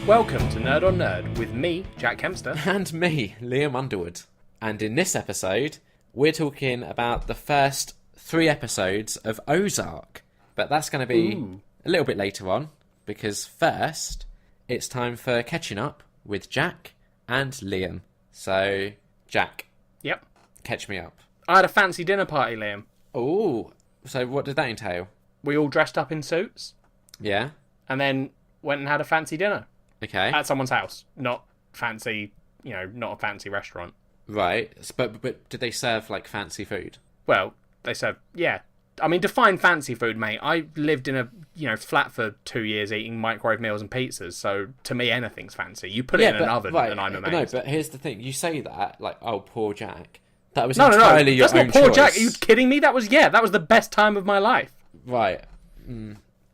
Welcome to Nerd on Nerd with me, Jack Kempster. And me, Liam Underwood. And in this episode, we're talking about the first 3 episodes of Ozark. But that's going to be a little bit later on, because first, it's time for catching up with Jack and Liam. So, Jack. Yep. Catch me up. I had a fancy dinner party, Liam. Oh, so what did that entail? We all dressed up in suits. Yeah. And then went and had a fancy dinner. Okay. At someone's house. Not fancy, not a fancy restaurant. Right. But did they serve, like, fancy food? Well, they served, yeah. I mean, define fancy food, mate. I lived in a, flat for 2 years eating microwave meals and pizzas, so to me, anything's fancy. You put it in an oven and I'm amazed. No, but here's the thing. You say that, like, oh, poor Jack. That was No, entirely your that's own not poor choice. Jack. Are you kidding me? That was the best time of my life. Right.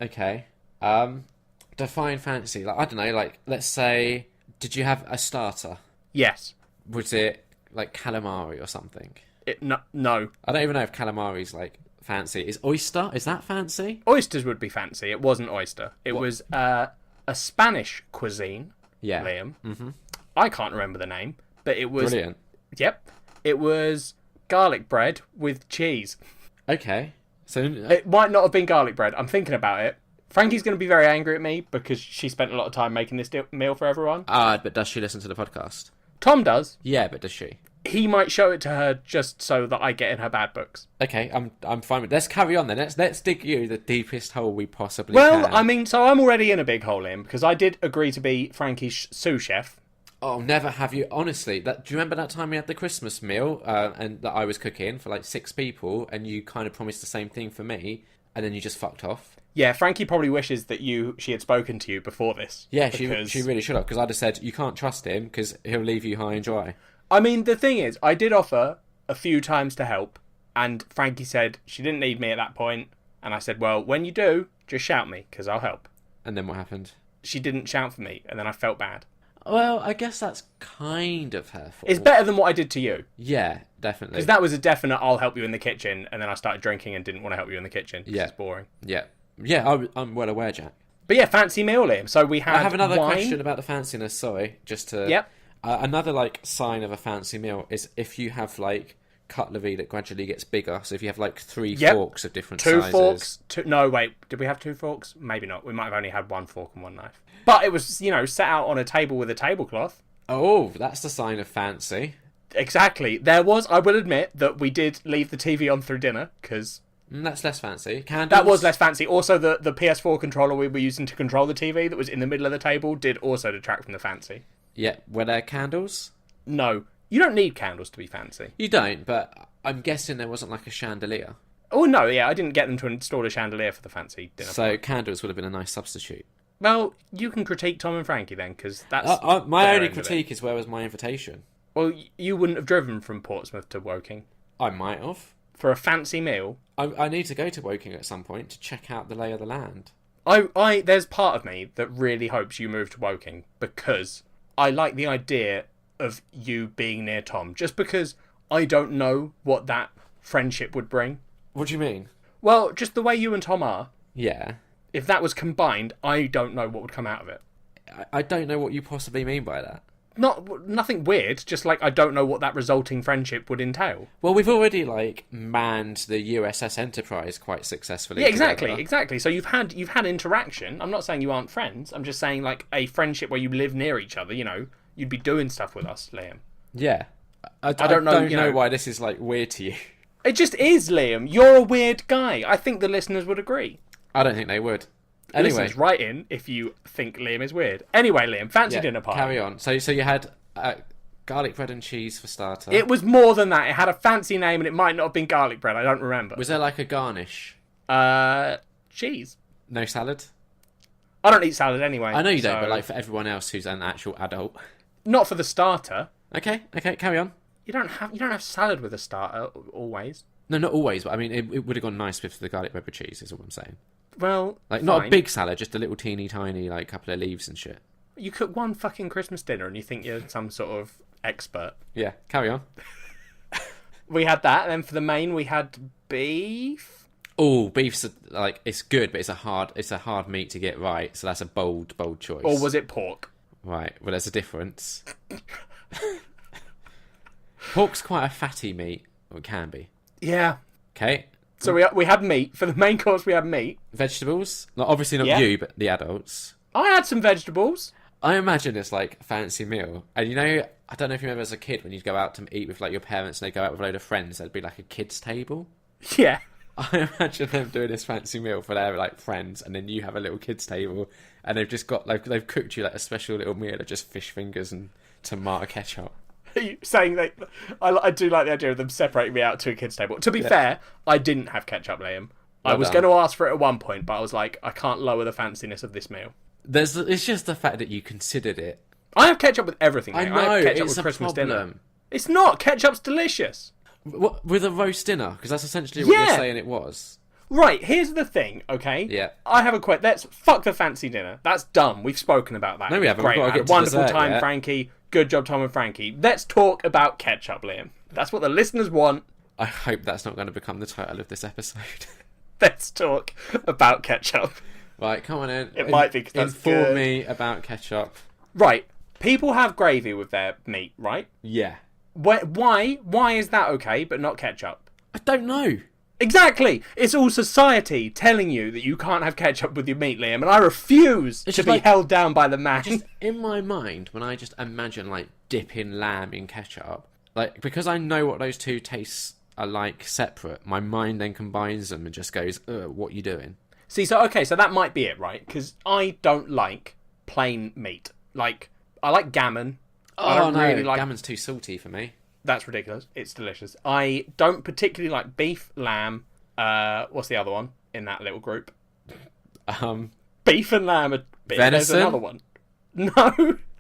Okay. Define fancy. Like, I don't know, like, let's say, did you have a starter? Yes. Was it, like, calamari or something? No. I don't even know if calamari's, like, fancy. Is oyster? Is that fancy? Oysters would be fancy. It wasn't oyster. It was a Spanish cuisine, Yeah. Liam. Mm-hmm. I can't remember the name, but it was... Brilliant. Yep. It was garlic bread with cheese. Okay. So It might not have been garlic bread. I'm thinking about it. Frankie's going to be very angry at me because she spent a lot of time making this meal for everyone. but does she listen to the podcast? Tom does. Yeah, but does she? He might show it to her just so that I get in her bad books. Okay, I'm fine with. Let's carry on then. Let's dig you the deepest hole we possibly can. Well, I mean, so I'm already in a big hole in because I did agree to be Frankie's sous chef. Oh, never have you. Honestly, do you remember that time we had the Christmas meal and that I was cooking for like 6 people and you kind of promised the same thing for me and then you just fucked off? Yeah, Frankie probably wishes that she had spoken to you before this. Yeah, she really should have, because I'd have said, you can't trust him because he'll leave you high and dry. I mean, the thing is, I did offer a few times to help, and Frankie said she didn't need me at that point, and I said, well, when you do, just shout me, because I'll help. And then what happened? She didn't shout for me, and then I felt bad. Well, I guess that's kind of her fault. It's better than what I did to you. Yeah, definitely. Because that was a definite, I'll help you in the kitchen, and then I started drinking and didn't want to help you in the kitchen, because it's boring. Yeah. Yeah, I'm well aware, Jack. But yeah, fancy meal, Liam. So we had I have another wine. question about the fanciness, sorry, just to... Yep. Another, like, sign of a fancy meal is if you have, like, cutlery that gradually gets bigger. So if you have, like, 3 forks of different sizes. 2 forks. No, wait. Did we have 2 forks? Maybe not. We might have only had 1 fork and 1 knife. But it was, set out on a table with a tablecloth. Oh, that's the sign of fancy. Exactly. I will admit that we did leave the TV on through dinner, because... That's less fancy. Candles? That was less fancy. Also, the PS4 controller we were using to control the TV that was in the middle of the table did also detract from the fancy. Yeah. Were there candles? No. You don't need candles to be fancy. You don't, but I'm guessing there wasn't like a chandelier. Oh, no, yeah. I didn't get them to install a chandelier for the fancy dinner. So candles would have been a nice substitute. Well, you can critique Tom and Frankie then, because that's... my only critique is where was my invitation? Well, you wouldn't have driven from Portsmouth to Woking. I might have. For a fancy meal. I need to go to Woking at some point to check out the lay of the land. There's part of me that really hopes you move to Woking, because I like the idea of you being near Tom, just because I don't know what that friendship would bring. What do you mean? Well, just the way you and Tom are. Yeah. If that was combined, I don't know what would come out of it. I don't know what you possibly mean by that. Nothing weird, just like I don't know what that resulting friendship would entail. Well, we've already, like, manned the USS Enterprise quite successfully. Yeah, exactly. So you've had interaction. I'm not saying you aren't friends. I'm just saying, like, a friendship where you live near each other, you'd be doing stuff with us, Liam. Yeah. I don't know why this is, like, weird to you. It just is, Liam. You're a weird guy. I think the listeners would agree. I don't think they would. Anyway, listeners, write in if you think Liam is weird. Anyway, Liam, fancy dinner party. Carry on. So you had garlic bread and cheese for starter. It was more than that. It had a fancy name, and it might not have been garlic bread. I don't remember. Was there like a garnish? Cheese. No salad? I don't eat salad anyway. I know you don't, but like for everyone else who's an actual adult. Not for the starter. Okay, carry on. You don't have salad with a starter always. No, not always, but I mean it would have gone nice with the garlic bread with cheese, is all I'm saying. Well, like, not a big salad, just a little teeny tiny, like, couple of leaves and shit. You cook one fucking Christmas dinner and you think you're some sort of expert. Yeah, carry on. We had that, and then for the main we had beef. Oh, beef's like, it's good, but it's a hard meat to get right, so that's a bold choice. Or was it pork? Right, well, there's a difference. Pork's quite a fatty meat, or it can be. Yeah. Okay. So we had meat. For the main course, we had meat. Vegetables? Like, obviously not you, but the adults. I had some vegetables. I imagine it's like a fancy meal. And you know, I don't know if you remember as a kid when you'd go out to eat with like your parents and they'd go out with a load of friends, there'd be like a kids' table. Yeah. I imagine them doing this fancy meal for their like friends, and then you have a little kids' table, and they've just got like they've cooked you like a special little meal of just fish fingers and tomato ketchup. Are you saying that I do like the idea of them separating me out to a kids' table? To be fair, I didn't have ketchup, Liam. I was going to ask for it at one point, but I was like, I can't lower the fanciness of this meal. It's just the fact that you considered it. I have ketchup with everything. Mate. I know, I have ketchup it's with a Christmas problem. dinner. It's not. Ketchup's delicious. What, with a roast dinner? Because that's essentially what you're saying it was. Right, here's the thing, okay? Yeah. I have a quote. Let's fuck the fancy dinner. That's done. We've spoken about that. No, we haven't. Great. We've got to get to wonderful dessert time, yet. Frankie. Good job, Tom and Frankie. Let's talk about ketchup, Liam. That's what the listeners want. I hope that's not going to become the title of this episode. Let's talk about ketchup. Right, come on in. It might be because that's Inform good. me about ketchup. Right. People have gravy with their meat, right? Yeah. Why? Why is that okay, but not ketchup? I don't know. Exactly! It's all society telling you that you can't have ketchup with your meat, Liam, and I refuse to be held down by the man. Just in my mind, when I just imagine like dipping lamb in ketchup, like because I know what those two tastes are like separate, my mind then combines them and just goes, "Ugh, what are you doing?" See, so that might be it, right? Because I don't like plain meat. Like, I like gammon. I don't really like... Gammon's too salty for me. That's ridiculous. It's delicious. I don't particularly like beef, lamb. What's the other one in that little group? Beef and lamb. Venison? There's another one. No.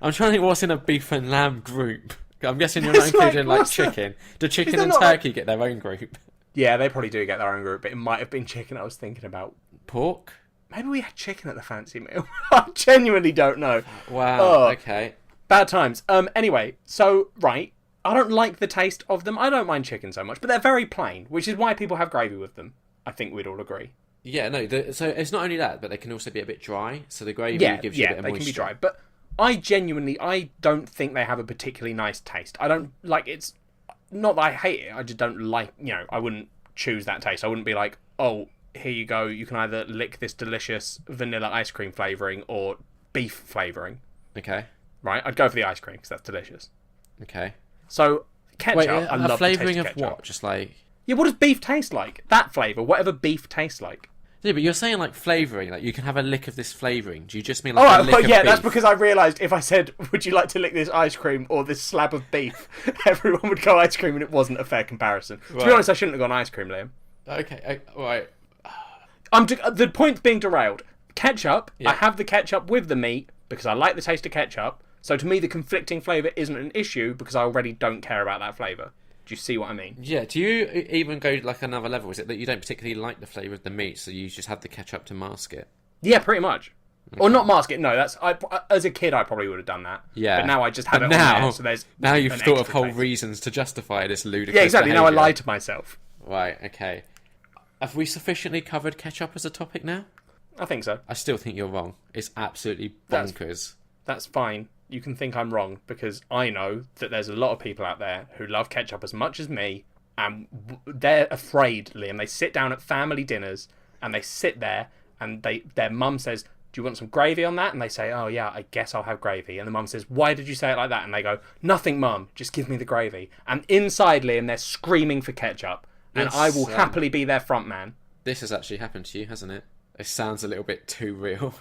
I'm trying to think what's in a beef and lamb group. I'm guessing you're not including like chicken. Do chicken and turkey get their own group? Yeah, they probably do get their own group, but it might have been chicken I was thinking about. Pork? Maybe we had chicken at the fancy meal. I genuinely don't know. Wow, okay. Bad times. Anyway, so, right, I don't like the taste of them. I don't mind chicken so much, but they're very plain, which is why people have gravy with them. I think we'd all agree. Yeah, no, so it's not only that, but they can also be a bit dry, so the gravy gives you a bit of moisture. Yeah, they can be dry, but I don't think they have a particularly nice taste. I don't, like, it's not that I hate it, I just don't like, I wouldn't choose that taste. I wouldn't be like, oh, here you go, you can either lick this delicious vanilla ice cream flavouring or beef flavouring. Okay. Right? I'd go for the ice cream because that's delicious. Okay. So, ketchup, I love the flavouring taste of ketchup. what? Just like... Yeah, what does beef taste like? That flavour, whatever beef tastes like. Yeah, but you're saying like flavouring, like you can have a lick of this flavouring. Do you just mean like a lick of beef? That's because I realised if I said, would you like to lick this ice cream or this slab of beef, everyone would go ice cream and it wasn't a fair comparison. Right. To be honest, I shouldn't have gone ice cream, Liam. Okay, right. The point's being derailed. Ketchup, I have the ketchup with the meat because I like the taste of ketchup. So to me, the conflicting flavour isn't an issue because I already don't care about that flavour. Do you see what I mean? Yeah, do you even go like another level? Is it that you don't particularly like the flavour of the meat, so you just have the ketchup to mask it? Yeah, pretty much. Okay. Or not mask it, no. As a kid, I probably would have done that. Yeah. But now I just have it on there, so there's now you've thought of whole reasons to justify this ludicrous Yeah, exactly. behaviour. Now I lied to myself. Right, okay. Have we sufficiently covered ketchup as a topic now? I think so. I still think you're wrong. It's absolutely bonkers. That's fine. You can think I'm wrong because I know that there's a lot of people out there who love ketchup as much as me, and they're afraid, Liam. They sit down at family dinners and they sit there and their mum says, do you want some gravy on that? And they say, oh yeah, I guess I'll have gravy. And the mum says, why did you say it like that? And they go, nothing, mum, just give me the gravy. And inside, Liam, they're screaming for ketchup. And I will happily be their front man. This has actually happened to you, hasn't it? It sounds a little bit too real.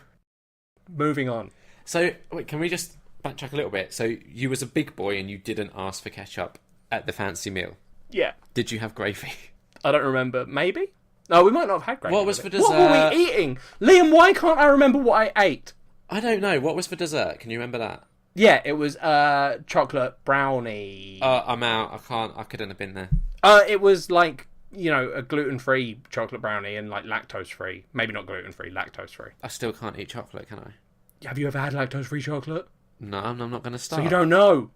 Moving on. So, wait, can we just backtrack a little bit? So, you was a big boy and you didn't ask for ketchup at the fancy meal. Yeah. Did you have gravy? I don't remember. Maybe? No, we might not have had gravy. What was for dessert? What were we eating? Liam, why can't I remember what I ate? I don't know. What was for dessert? Can you remember that? Yeah, it was chocolate brownie. I'm out. I couldn't have been there. It was like, a gluten-free chocolate brownie and like lactose-free. Maybe not gluten-free, lactose-free. I still can't eat chocolate, can I? Have you ever had lactose-free chocolate? No, I'm not going to start. So you don't know?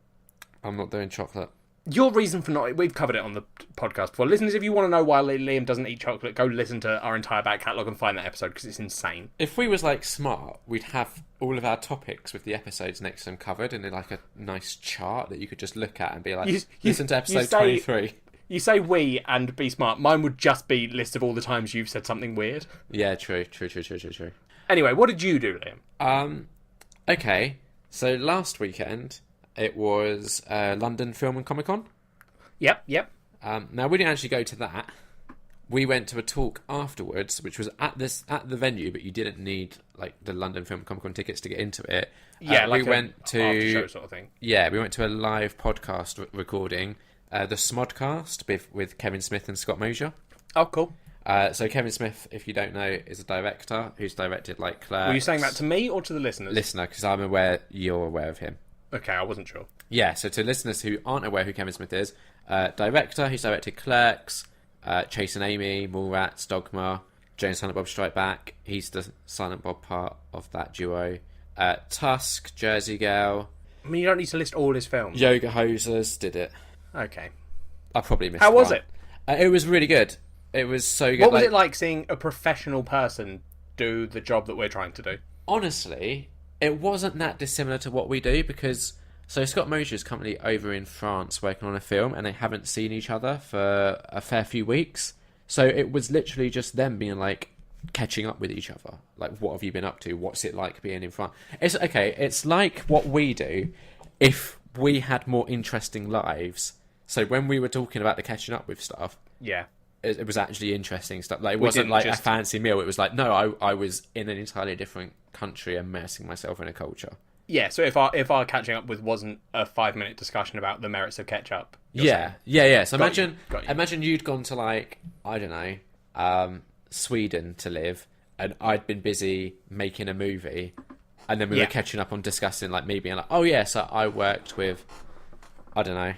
I'm not doing chocolate. Your reason for not... We've covered it on the podcast before. Listeners, if you want to know why Liam doesn't eat chocolate, go listen to our entire back catalogue and find that episode, because it's insane. If we was, like, smart, we'd have all of our topics with the episodes next to them covered in, like, a nice chart that you could just look at and be like, listen to episode 23. You say we and be smart. Mine would just be list of all the times you've said something weird. Yeah, true. Anyway, what did you do, Liam? Okay. So last weekend... It was London Film and Comic Con. Yep. Now, we didn't actually go to that. We went to a talk afterwards, which was at the venue, but you didn't need like the London Film and Comic Con tickets to get into it. Yeah, we went to after show sort of thing. Yeah, we went to a live podcast recording, the Smodcast with Kevin Smith and Scott Mosier. Oh, cool. So Kevin Smith, if you don't know, is a director who's directed like Clerks. Were you saying that to me or to the listeners? Listener, because I'm aware you're aware of him. Okay, I wasn't sure. Yeah, so to listeners who aren't aware who Kevin Smith is, director, he's directed Clerks, Chase and Amy, Mallrats, Dogma, Jay and Silent Bob Strike Back. He's the Silent Bob part of that duo. Tusk, Jersey Girl. I mean, you don't need to list all his films. Yoga Hosers did it. Okay. I probably missed How was one. it? It was really good. It was so good. What was it like seeing a professional person do the job that we're trying to do? Honestly, it wasn't that dissimilar to what we do because... So Scott Mosier is currently over in France working on a film and they haven't seen each other for a fair few weeks. So it was literally just them being like catching up with each other. Like, what have you been up to? What's it like being in France? It's like what we do if we had more interesting lives. So when we were talking about the catching up with stuff... Yeah. It was actually interesting stuff. Like, it wasn't like a fancy meal. It was like, no, I was in an entirely different country immersing myself in a culture. Yeah, so if our catching up with wasn't a 5-minute discussion about the merits of ketchup. Yeah. So imagine you'd gone to like, I don't know, Sweden to live, and I'd been busy making a movie, and then we were catching up on discussing like me being like, oh yeah, so I worked with, I don't know,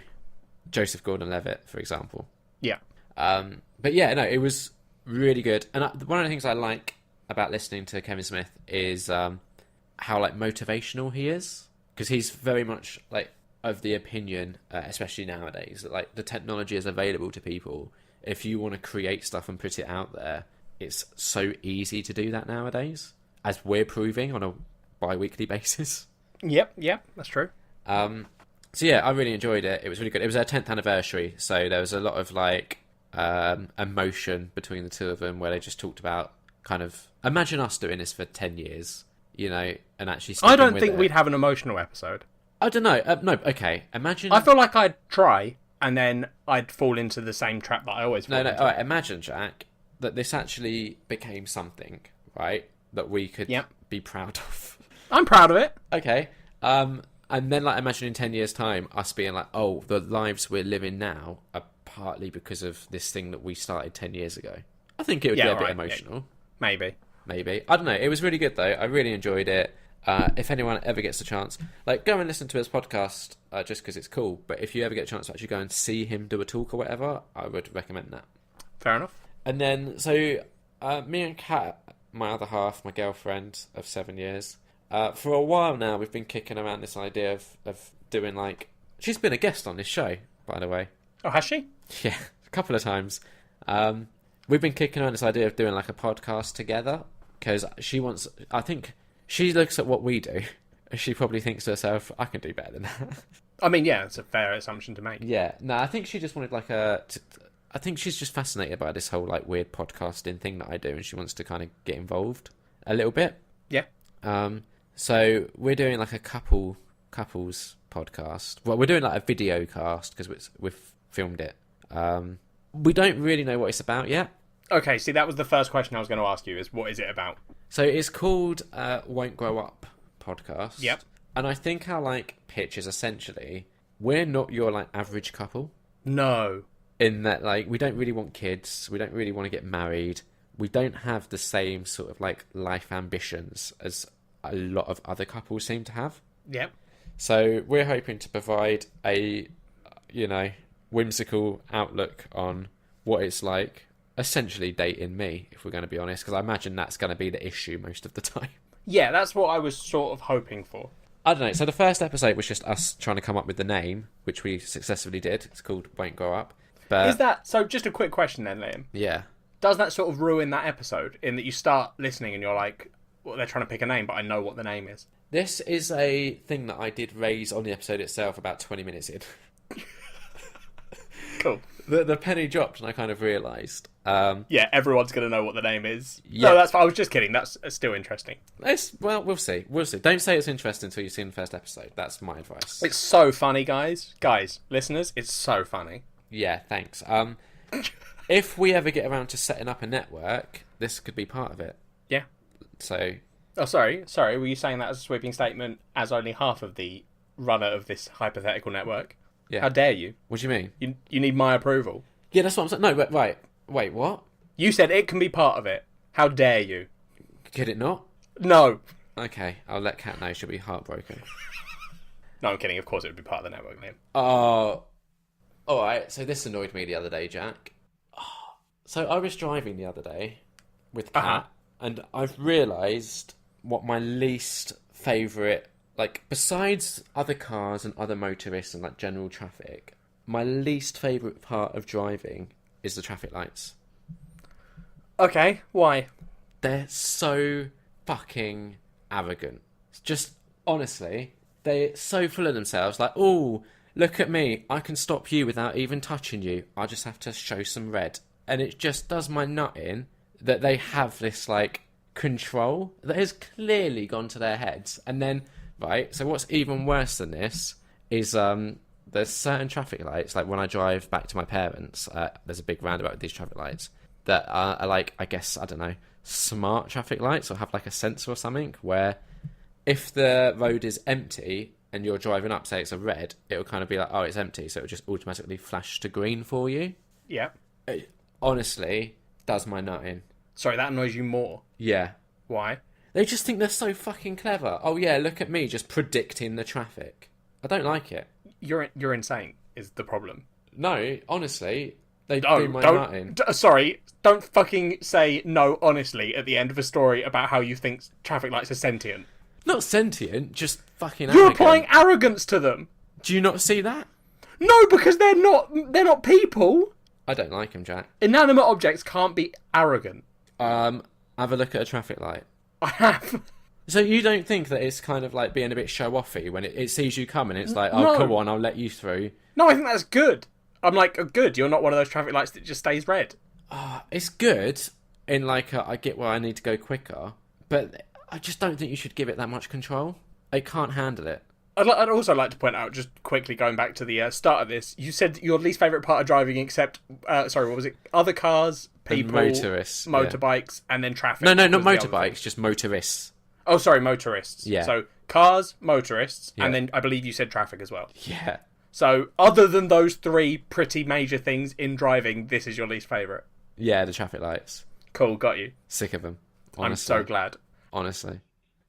Joseph Gordon-Levitt, for example. Yeah. But yeah, no, it was really good. And one of the things I like about listening to Kevin Smith is how like motivational he is, because he's very much like of the opinion, especially nowadays, that like the technology is available to people. If you want to create stuff and put it out there, it's so easy to do that nowadays, as we're proving on a bi-weekly basis. Yep, that's true. So yeah, I really enjoyed it. It was really good. It was their 10th anniversary, so there was a lot of like emotion between the two of them, where they just talked about kind of, imagine us doing this for 10 years, you know, and actually sticking I don't with think it. we'd have an emotional episode. I don't know. No, okay. Imagine. I feel like I'd try, and then I'd fall into the same trap that I always fall into. All right. Imagine, Jack, that this actually became something, right? That we could be proud of. I'm proud of it. Okay. And then, like, imagine in 10 years' time, us being like, oh, the lives we're living now are partly because of this thing that we started 10 years ago. I think it would be a bit emotional. Yeah. Maybe. I don't know. It was really good, though. I really enjoyed it. If anyone ever gets a chance, like, go and listen to his podcast just because it's cool. But if you ever get a chance to actually go and see him do a talk or whatever, I would recommend that. Fair enough. And then, so, me and Kat, my other half, my girlfriend of 7 years, for a while now, we've been kicking around this idea of doing, like... She's been a guest on this show, by the way. Oh, has she? Yeah, a couple of times. We've been kicking around this idea of doing, like, a podcast together, because she wants... I think she looks at what we do, and she probably thinks to herself, I can do better than that. I mean, yeah, it's a fair assumption to make. Yeah, no, I think she just wanted, like, I think she's just fascinated by this whole, like, weird podcasting thing that I do, and she wants to kind of get involved a little bit. Yeah. So we're doing like a couples podcast. Well, we're doing like a video cast because we've filmed it. We don't really know what it's about yet. Okay, see, that was the first question I was going to ask you, is what is it about? So it's called Won't Grow Up podcast. Yep. And I think our like pitch is essentially, we're not your like average couple. No. In that, like, we don't really want kids. We don't really want to get married. We don't have the same sort of like life ambitions as a lot of other couples seem to have. Yep. So we're hoping to provide a, you know, whimsical outlook on what it's like, essentially dating me, if we're going to be honest, because I imagine that's going to be the issue most of the time. Yeah, that's what I was sort of hoping for. I don't know. So the first episode was just us trying to come up with the name, which we successfully did. It's called Won't Grow Up. But Is that so? Just a quick question then, Liam. yeah. Does that sort of ruin that episode in that you start listening and you're like, well, they're trying to pick a name, but I know what the name is? This is a thing that I did raise on the episode itself about 20 minutes in. Cool. The penny dropped and I kind of realised. Yeah, everyone's going to know what the name is. Yeah. No, that's. I was just kidding. That's still interesting. Well, we'll see. We'll see. Don't say it's interesting until you've seen the first episode. That's my advice. It's so funny, guys. Guys, listeners, it's so funny. Yeah, thanks. If we ever get around to setting up a network, this could be part of it. Yeah. So... Oh, sorry. Were you saying that as a sweeping statement as only half of the runner of this hypothetical network? Yeah. How dare you? What do you mean? You need my approval. Yeah, that's what I'm saying. No, but right. Wait, what? You said it can be part of it. How dare you? Could it not? No. Okay, I'll let Kat know. She'll be heartbroken. No, I'm kidding. Of course it would be part of the network, Liam. Oh... Alright, so this annoyed me the other day, Jack. So I was driving the other day with Kat, and I've realised what my least favourite, like, besides other cars and other motorists and, like, general traffic, my least favourite part of driving is the traffic lights. Okay, why? They're so fucking arrogant. Just, honestly, they're so full of themselves, like, oh, look at me, I can stop you without even touching you. I just have to show some red. And it just does my nut in that they have this, like, control that has clearly gone to their heads. And then, right, so what's even worse than this is there's certain traffic lights, like when I drive back to my parents, there's a big roundabout with these traffic lights that are like, I guess, I don't know, smart traffic lights or have like a sensor or something where if the road is empty and you're driving up, say it's a red, it'll kind of be like, oh, it's empty, so it'll just automatically flash to green for you. Yeah. It honestly does my nut in. Sorry, that annoys you more. Yeah. Why? They just think they're so fucking clever. Oh yeah, look at me just predicting the traffic. I don't like it. You're insane is the problem. No, honestly, they do my nut in. Sorry, don't fucking say no honestly at the end of a story about how you think traffic lights are sentient. Not sentient, just fucking You're arrogant. applying arrogance to them. Do you not see that? No, because they're not people. I don't like them, Jack. Inanimate objects can't be arrogant. Have a look at a traffic light. I have. So you don't think that it's kind of like being a bit show-offy when it sees you coming, it's like, oh, No. come on, I'll let you through. No, I think that's good. I'm like, oh, good, you're not one of those traffic lights that just stays red. It's good in like, I get where I need to go quicker, but I just don't think you should give it that much control. It can't handle it. I'd also like to point out, just quickly going back to the start of this, you said your least favourite part of driving except, sorry, what was it? Other cars, people, and motorists, motorbikes, and then traffic. No, not was the other thing. motorbikes, just motorists. Oh, sorry, motorists. Yeah. So cars, motorists, Yeah. and then I believe you said traffic as well. Yeah. So other than those three pretty major things in driving, this is your least favourite. Yeah, the traffic lights. Cool, got you. Sick of them. Honestly. I'm so glad. Honestly.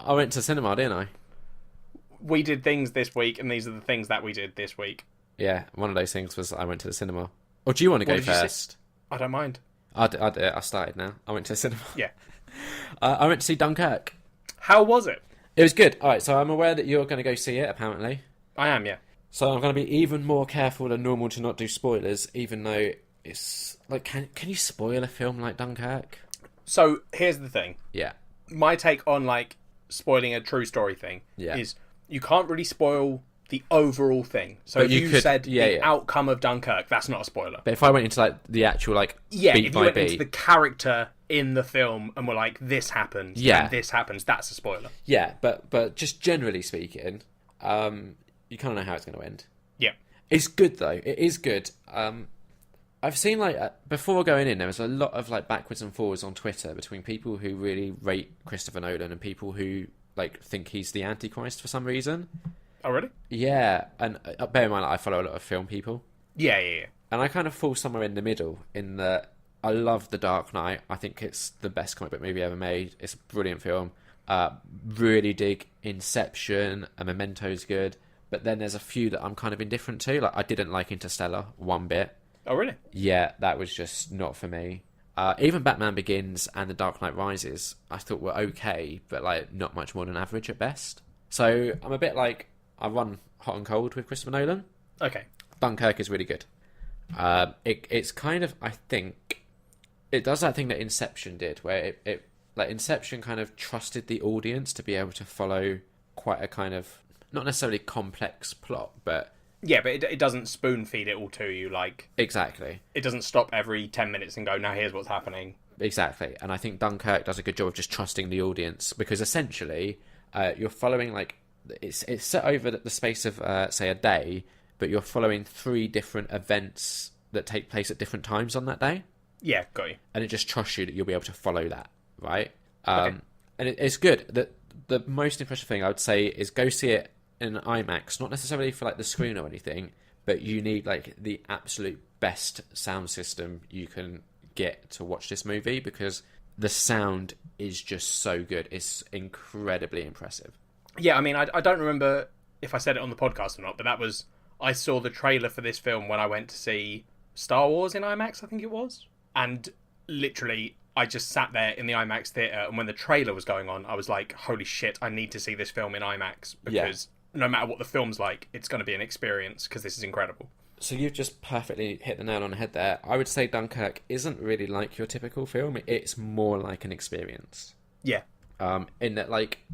I went to cinema, didn't I? We did things this week, and these are the things that we did this week. Yeah, one of those things was I went to the cinema. Or do you want to go did you say? first? I don't mind. I started now. I went to the cinema. Yeah. I went to see Dunkirk. How was it? It was good. All right, so I'm aware that you're going to go see it, apparently. I am, yeah. So I'm going to be even more careful than normal to not do spoilers, even though it's... Like, can you spoil a film like Dunkirk? So, here's the thing. Yeah. My take on, like, spoiling a true story thing is you can't really spoil the overall thing. So But if you you could- said yeah, the yeah. outcome of Dunkirk, that's not a spoiler. But if I went into, like, the actual, like, Yeah, beat if you by went beat... into the character in the film and were like, this happens, Yeah. and this happens, that's a spoiler. Yeah, but just generally speaking, you kind of know how it's going to end. Yeah. It's good, though. It is good. I've seen, like, before going in, there was a lot of, like, backwards and forwards on Twitter between people who really rate Christopher Nolan and people who, like, think he's the Antichrist for some reason. Oh, really? Yeah, and bear in mind, I follow a lot of film people. Yeah, yeah, yeah. And I kind of fall somewhere in the middle in that I love The Dark Knight. I think it's the best comic book movie ever made. It's a brilliant film. Really dig Inception, and Memento's good. But then there's a few that I'm kind of indifferent to. Like, I didn't like Interstellar one bit. Oh, really? Yeah, that was just not for me. Even Batman Begins and The Dark Knight Rises, I thought were okay, but like not much more than average at best. So I'm a bit like, I run hot and cold with Christopher Nolan. Okay. Dunkirk is really good. It's kind of, I think, it does that thing that Inception did, where it like Inception kind of trusted the audience to be able to follow quite a kind of, not necessarily complex plot, but... Yeah, but it doesn't spoon feed it all to you, like... Exactly. It doesn't stop every 10 minutes and go, now here's what's happening. Exactly. And I think Dunkirk does a good job of just trusting the audience, because essentially, you're following, like... It's set over the space of, say, a day, but you're following 3 different events that take place at different times on that day. Yeah, got you. And it just trusts you that you'll be able to follow that, right? Okay. And it's good. The most impressive thing I would say is go see it in IMAX, not necessarily for like the screen or anything, but you need like the absolute best sound system you can get to watch this movie, because the sound is just so good. It's incredibly impressive. Yeah, I mean, I don't remember if I said it on the podcast or not, but I saw the trailer for this film when I went to see Star Wars in IMAX, I think it was. And literally, I just sat there in the IMAX theatre, and when the trailer was going on, I was like, holy shit, I need to see this film in IMAX, because no matter what the film's like, it's going to be an experience, because this is incredible. So you've just perfectly hit the nail on the head there. I would say Dunkirk isn't really like your typical film. It's more like an experience. Yeah. In that, like...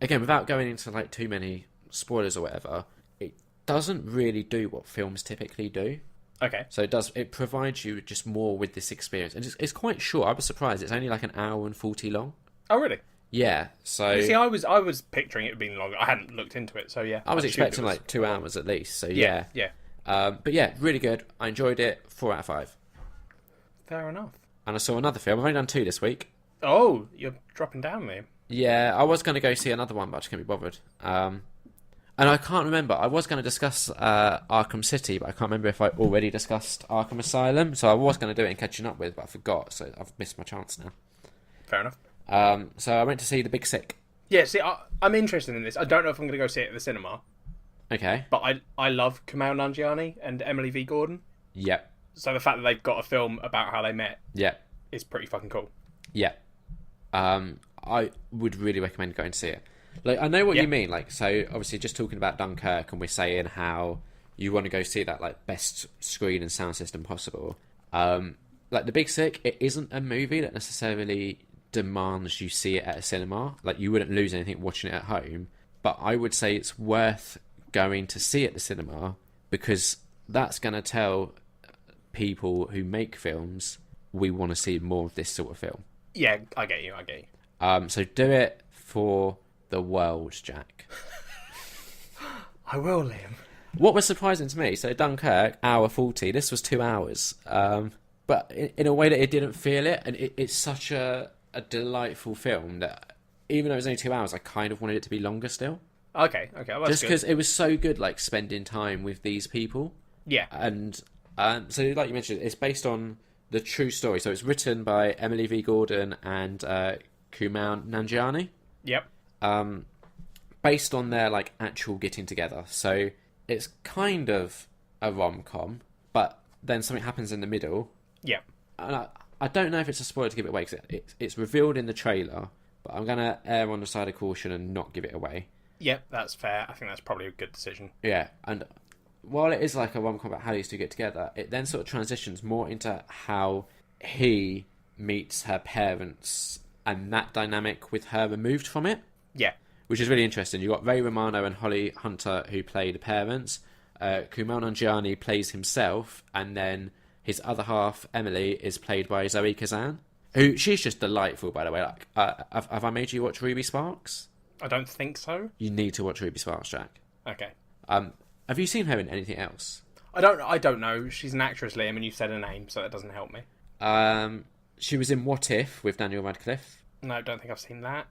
again, without going into like too many spoilers or whatever, it doesn't really do what films typically do. Okay. So it provides you just more with this experience, and it's quite short. I was surprised. It's only like an hour and 40 long. Oh, really? Yeah. So you see, I was picturing it being longer. I hadn't looked into it, so yeah. I was expecting like 2 hours at least. So yeah. But yeah, really good. I enjoyed it. 4 out of 5. Fair enough. And I saw another film. I've only done 2 this week. Oh, you're dropping down there. Yeah, I was going to go see another one, but I just can't be bothered. And I can't remember. I was going to discuss Arkham City, but I can't remember if I already discussed Arkham Asylum. So I was going to do it in Catching Up With, but I forgot. So I've missed my chance now. Fair enough. So I went to see The Big Sick. Yeah, see, I'm interested in this. I don't know if I'm going to go see it at the cinema. Okay. But I love Kumail Nanjiani and Emily V. Gordon. Yep. So the fact that they've got a film about how they met is pretty fucking cool. Yeah. I would really recommend going to see it. Like, I know what you mean. Like, so obviously, just talking about Dunkirk, and we're saying how you want to go see that like best screen and sound system possible. Like The Big Sick, it isn't a movie that necessarily demands you see it at a cinema. Like, you wouldn't lose anything watching it at home. But I would say it's worth going to see at the cinema, because that's going to tell people who make films we want to see more of this sort of film. Yeah, I get you. So do it for the world, Jack. I will, Liam. What was surprising to me, so Dunkirk, hour 40, this was 2 hours. But in a way that it didn't feel it, and it's such a delightful film that even though it was only 2 hours, I kind of wanted it to be longer still. Okay, well, just because it was so good, like, spending time with these people. Yeah. And so, like you mentioned, it's based on the true story. So it's written by Emily V. Gordon and Kumail Nanjiani. Yep. Based on their like actual getting together. So it's kind of a rom-com, but then something happens in the middle. Yep. And I don't know if it's a spoiler to give it away, because it's revealed in the trailer, but I'm going to err on the side of caution and not give it away. Yep, that's fair. I think that's probably a good decision. Yeah, and while it is like a rom-com about how these two get together, it then sort of transitions more into how he meets her parents and that dynamic with her removed from it. Yeah. Which is really interesting. You've got Ray Romano and Holly Hunter who play the parents. Kumail Nanjiani plays himself, and then his other half, Emily, is played by Zoe Kazan, who she's just delightful, by the way. Like, have I made you watch Ruby Sparks? I don't think so. You need to watch Ruby Sparks, Jack. Okay. Have you seen her in anything else? I don't know. She's an actress, Liam, and you said her name, so that doesn't help me. She was in What If with Daniel Radcliffe. No, I don't think I've seen that.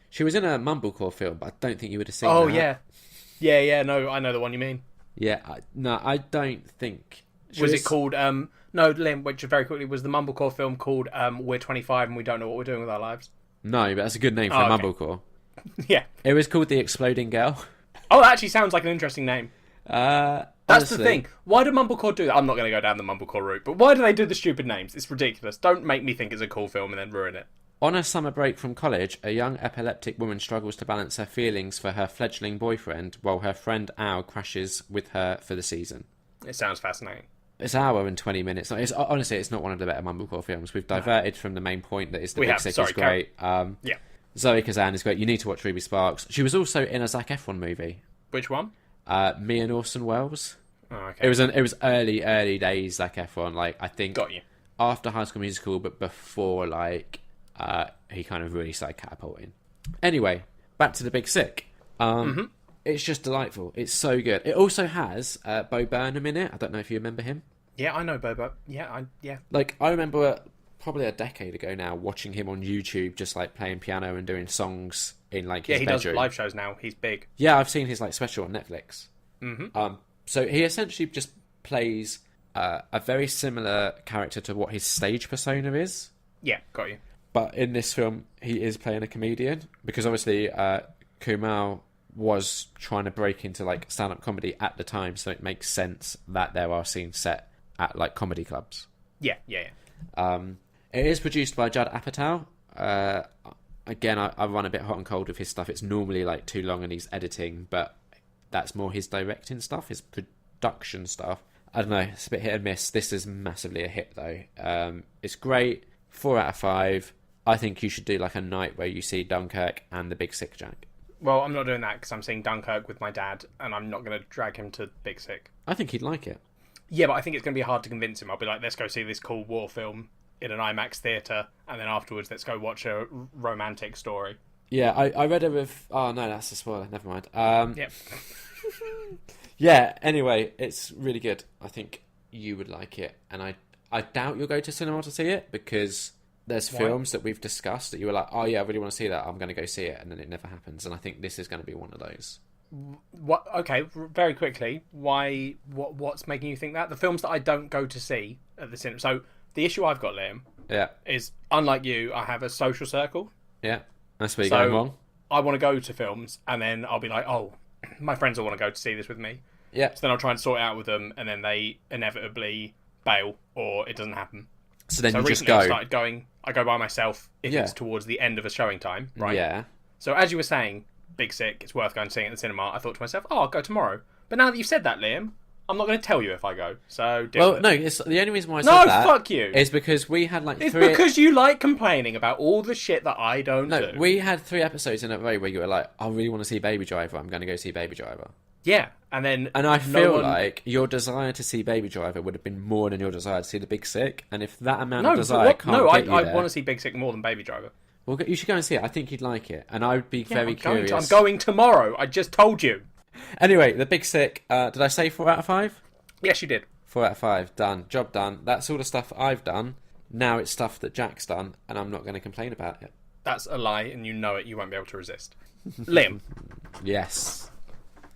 She was in a Mumblecore film, but I don't think you would have seen that. Yeah. Yeah, no, I know the one you mean. Yeah, I don't think... Was it called... No, Liam, which very quickly, was the Mumblecore film called We're 25 and We Don't Know What We're Doing With Our Lives? No, but that's a good name for a Mumblecore. Yeah. It was called The Exploding Girl. Oh, that actually sounds like an interesting name. That's honestly, the thing. Why do Mumblecore do that? I'm not going to go down the Mumblecore route, but why do they do the stupid names? It's ridiculous. Don't make me think it's a cool film and then ruin it. On a summer break from college, a young epileptic woman struggles to balance her feelings for her fledgling boyfriend while her friend Al crashes with her for the season. It sounds fascinating. It's an hour and 20 minutes. Honestly, it's not one of the better Mumblecore films. We've diverted from the main point that is the Big Sick is great. Yeah. Zoe Kazan is great. You need to watch Ruby Sparks. She was also in a Zac Efron movie. Which one? Me and Orson Welles. Oh, okay. It was early days Zac Efron. Like, I think Got you. after High School Musical, but before like he kind of really started catapulting. Anyway, back to the Big Sick. It's just delightful. It's so good. It also has Bo Burnham in it. I don't know if you remember him. Yeah, I know Bobo. Yeah. Like, I remember probably a decade ago now watching him on YouTube, just like playing piano and doing songs in like his bedroom. Does live shows now. He's big. Yeah, I've seen his like special on Netflix. So he essentially just plays a very similar character to what his stage persona is. Yeah, got you. But in this film, he is playing a comedian because obviously Kumail was trying to break into like stand-up comedy at the time, so it makes sense that there are scenes set at like comedy clubs. Yeah. It is produced by Judd Apatow. Again, I run a bit hot and cold with his stuff. It's normally like too long and he's editing, but that's more his directing stuff, his production stuff. I don't know, it's a bit hit and miss. This is massively a hit though. It's great. 4 out of 5. I think you should do like a night where you see Dunkirk and the Big Sick, Jack. Well, I'm not doing that because I'm seeing Dunkirk with my dad and I'm not going to drag him to Big Sick. I think he'd like it. Yeah, but I think it's going to be hard to convince him. I'll be like, let's go see this cool war film in an IMAX theatre, and then afterwards let's go watch a romantic story. Yeah, I read a oh no, that's a spoiler, never mind. Yep. Yeah, anyway, it's really good. I think you would like it, and I doubt you'll go to cinema to see it, because there's films that we've discussed that you were like, oh yeah, I really want to see that, I'm going to go see it, and then it never happens, and I think this is going to be one of those. What? Okay, very quickly, why? What's making you think that? The films that I don't go to see at the cinema. So the issue I've got, Liam, is unlike you, I have a social circle. Yeah, that's where you're going wrong. I want to go to films, and then I'll be like, oh, my friends will want to go to see this with me. Yeah. So then I'll try and sort it out with them, and then they inevitably bail, or it doesn't happen. So then you just recently go. I started going. I go by myself if it's towards the end of a showing time, right? Yeah. So as you were saying, Big Sick, it's worth going to see it at the cinema. I thought to myself, oh, I'll go tomorrow. But now that you've said that, Liam, I'm not going to tell you if I go. So deal with it. No, it's the only reason why I said that. No, fuck you. Is because we had like It's because you like complaining about all the shit that I don't do. No, we had 3 episodes in a row where you were like, I really want to see Baby Driver. I'm going to go see Baby Driver. Yeah, and then... And I feel like your desire to see Baby Driver would have been more than your desire to see The Big Sick. And if that amount of desire can't get you there... I want to see Big Sick more than Baby Driver. Well, you should go and see it. I think you'd like it. And I would be very curious. I'm going tomorrow. I just told you. Anyway, The Big Sick. Did I say 4 out of 5? Yes, you did. 4 out of 5. Done. Job done. That's all the stuff I've done. Now it's stuff that Jack's done. And I'm not going to complain about it. That's a lie, and you know it. You won't be able to resist. Liam. Yes.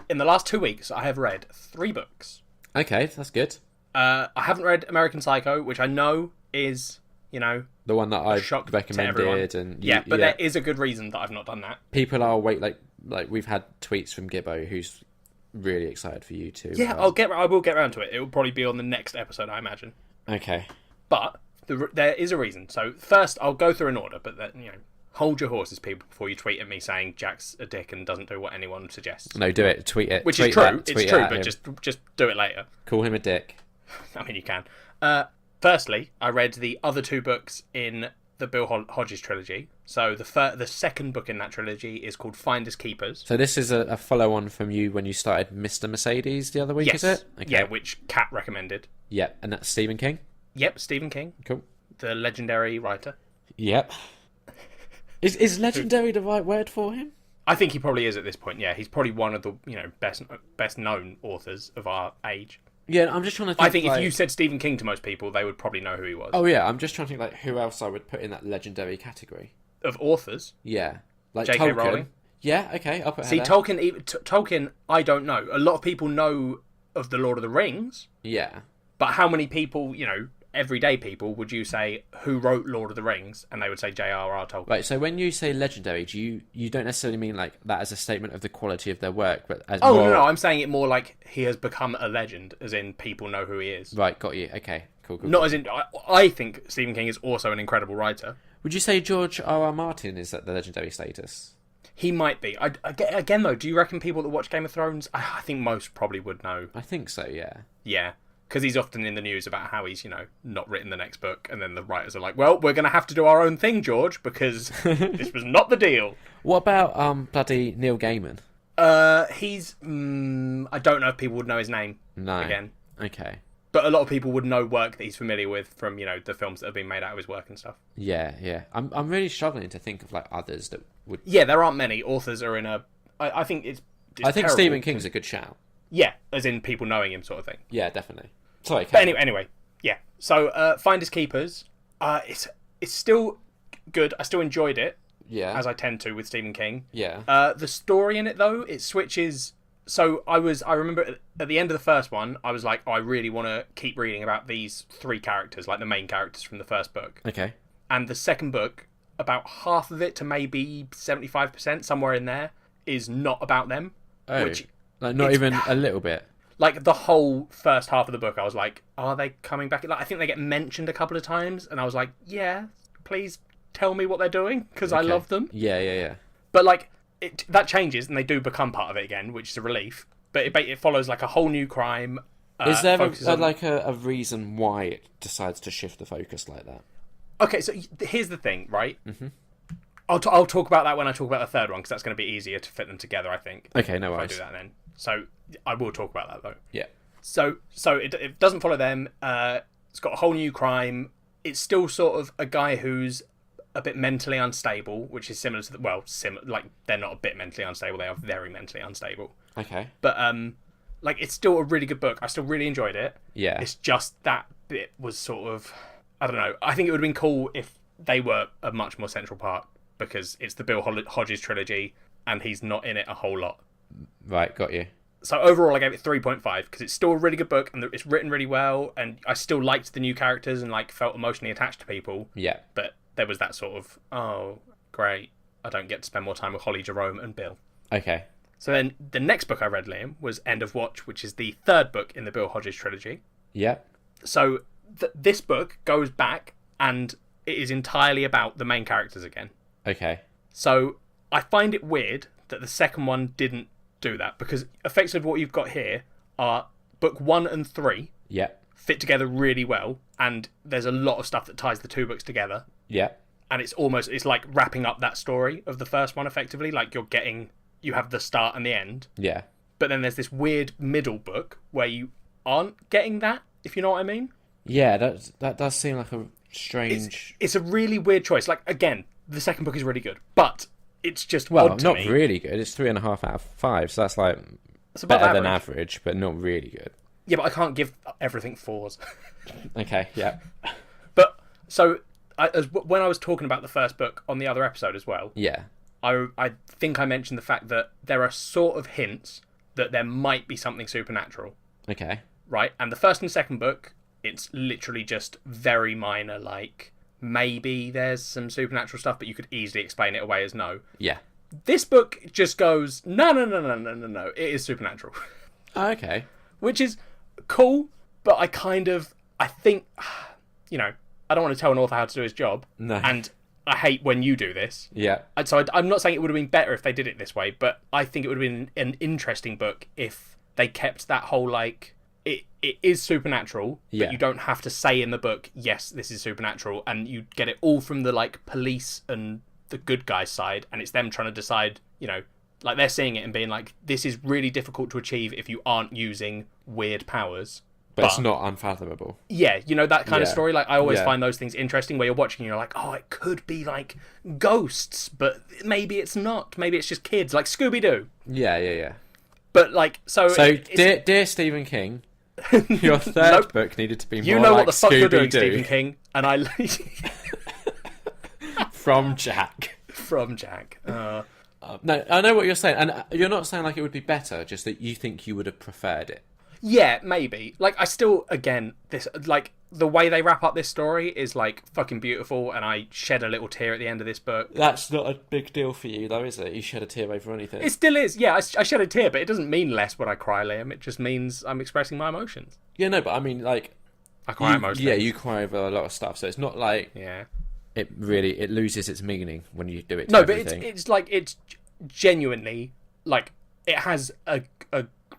In the last 2 weeks, I have read 3 books. Okay, that's good. I haven't read American Psycho, which I know is, the one that I've recommended, and there is a good reason that I've not done that. People are like we've had tweets from Gibbo, who's really excited for you too. Yeah, I will get around to it. It will probably be on the next episode, I imagine. Okay, but there is a reason. So first, I'll go through an order, but hold your horses, people, before you tweet at me saying Jack's a dick and doesn't do what anyone suggests. No, do it. Tweet it. Which tweet is true. That, it's true, but just do it later. Call him a dick. I mean, you can. Firstly, I read the other 2 books in the Bill Hodges trilogy. So the second book in that trilogy is called Finders Keepers. So this is a follow-on from you when you started Mr. Mercedes the other week, is it? Okay. Yeah, which Kat recommended. Yep, and that's Stephen King? Yep, Stephen King. Cool. The legendary writer. Yep. Is legendary the right word for him? I think he probably is at this point, yeah. He's probably one of the best known authors of our age. Yeah, I'm just trying to think... I think if you said Stephen King to most people, they would probably know who he was. Oh, yeah, I'm just trying to think who else I would put in that legendary category. Of authors? Yeah. Like J.K. Tolkien. Rowling? Yeah, okay, I'll put her there. Tolkien, I don't know. A lot of people know of The Lord of the Rings. Yeah. But how many people, everyday people, would you say who wrote Lord of the Rings? And they would say J.R.R. Tolkien. Right, so when you say legendary, you don't necessarily mean like that as a statement of the quality of their work, but as no, I'm saying it more like he has become a legend, as in people know who he is. Right, got you. Okay, cool. Not as in... I think Stephen King is also an incredible writer. Would you say George R.R. Martin is at the legendary status? He might be. Again, though, do you reckon people that watch Game of Thrones, I think most probably would know. I think so, yeah. Yeah. Because he's often in the news about how he's, not written the next book, and then the writers are like, well, we're going to have to do our own thing, George, because this was not the deal. What about bloody Neil Gaiman? He's... I don't know if people would know his name. No. Again. Okay. But a lot of people would know work that he's familiar with from, the films that have been made out of his work and stuff. Yeah, yeah. I'm really struggling to think of, others that would... Yeah, there aren't many. Authors are in a... I think it's I think Stephen King's a good shout. Yeah, as in people knowing him sort of thing. Yeah, definitely. Sorry, but anyway, yeah. So, Finders Keepers, it's still good. I still enjoyed it. Yeah. As I tend to with Stephen King. Yeah. The story in it, though, it switches... So, I remember at the end of the first one, I was like, I really want to keep reading about these 3 characters, like the main characters from the first book. Okay. And the second book, about half of it to maybe 75%, somewhere in there, is not about them. Oh, not even a little bit? Like, the whole first half of the book, I was like, are they coming back? I think they get mentioned a couple of times, and I was like, yeah, please tell me what they're doing, because I love them. Yeah. But, that changes, and they do become part of it again, which is a relief. But it follows, a whole new crime. Is there a reason why it decides to shift the focus like that? Okay, so here's the thing, right? Mm-hmm. I'll talk about that when I talk about the third one, because that's going to be easier to fit them together, I think. Okay, no worries. If I do that then. So I will talk about that, though. Yeah. So it doesn't follow them. It's got a whole new crime. It's still sort of a guy who's a bit mentally unstable, which is similar to they're not a bit mentally unstable. They are very mentally unstable. Okay. But it's still a really good book. I still really enjoyed it. Yeah. It's just that bit was sort of, I don't know. I think it would have been cool if they were a much more central part, because it's the Bill Hodges trilogy, and he's not in it a whole lot. Right, got you. So overall, I gave it 3.5 because it's still a really good book and it's written really well, and I still liked the new characters and felt emotionally attached to people. Yeah. But there was that sort of, oh, great, I don't get to spend more time with Holly, Jerome, and Bill. Okay. So then the next book I read, Liam, was End of Watch, which is the third book in the Bill Hodges trilogy. Yeah. So this book goes back, and it is entirely about the main characters again. Okay. So I find it weird that the second one didn't do that, because effectively what you've got here are book 1 and 3 fit together really well, and there's a lot of stuff that ties the 2 books together. Yeah. And it's like wrapping up that story of the first one effectively, you have the start and the end. Yeah. But then there's this weird middle book where you aren't getting that, if you know what I mean. Yeah, that does seem like a strange... It's a really weird choice. Again, the second book is really good, but it's just odd to me. Not really good. It's 3.5 out of 5, so that's it's about better than average, but not really good. Yeah, but I can't give everything 4s. Okay, yeah. But, so, when I was talking about the first book on the other episode as well... Yeah. I think I mentioned the fact that there are sort of hints that there might be something supernatural. Okay. Right? And the first and second book, it's literally just very minor, maybe there's some supernatural stuff, but you could easily explain it away as no. Yeah. This book just goes, no, it is supernatural. Okay. Which is cool, but I think, I don't want to tell an author how to do his job. No. And I hate when you do this. Yeah. And so I'm not saying it would have been better if they did it this way, but I think it would have been an interesting book if they kept that whole, it is supernatural, but you don't have to say in the book, yes, this is supernatural, and you get it all from the, police and the good guys side, and it's them trying to decide, they're seeing it and being like, this is really difficult to achieve if you aren't using weird powers. But it's not unfathomable. Yeah, that kind of story. I always find those things interesting where you're watching and you're like, oh, it could be, ghosts, but maybe it's not. Maybe it's just kids, like Scooby-Doo. Yeah. But, So, dear Stephen King... Your third book needed to be more you know like what the fuck Scooby-Doo. You're doing, Stephen King, and I from Jack. From Jack. No, I know what you're saying, and you're not saying it would be better, just that you think you would have preferred it. Yeah, maybe. I still, again, this the way they wrap up this story is fucking beautiful, and I shed a little tear at the end of this book. That's not a big deal for you, though, is it? You shed a tear over anything. It still is. Yeah, I shed a tear, but it doesn't mean less when I cry, Liam. It just means I'm expressing my emotions. Yeah, no, but I mean, I cry emotionally. Yeah, you cry over a lot of stuff, so it's not yeah. it loses its meaning when you do it to No, everything. but it's like, it's genuinely, like, it has a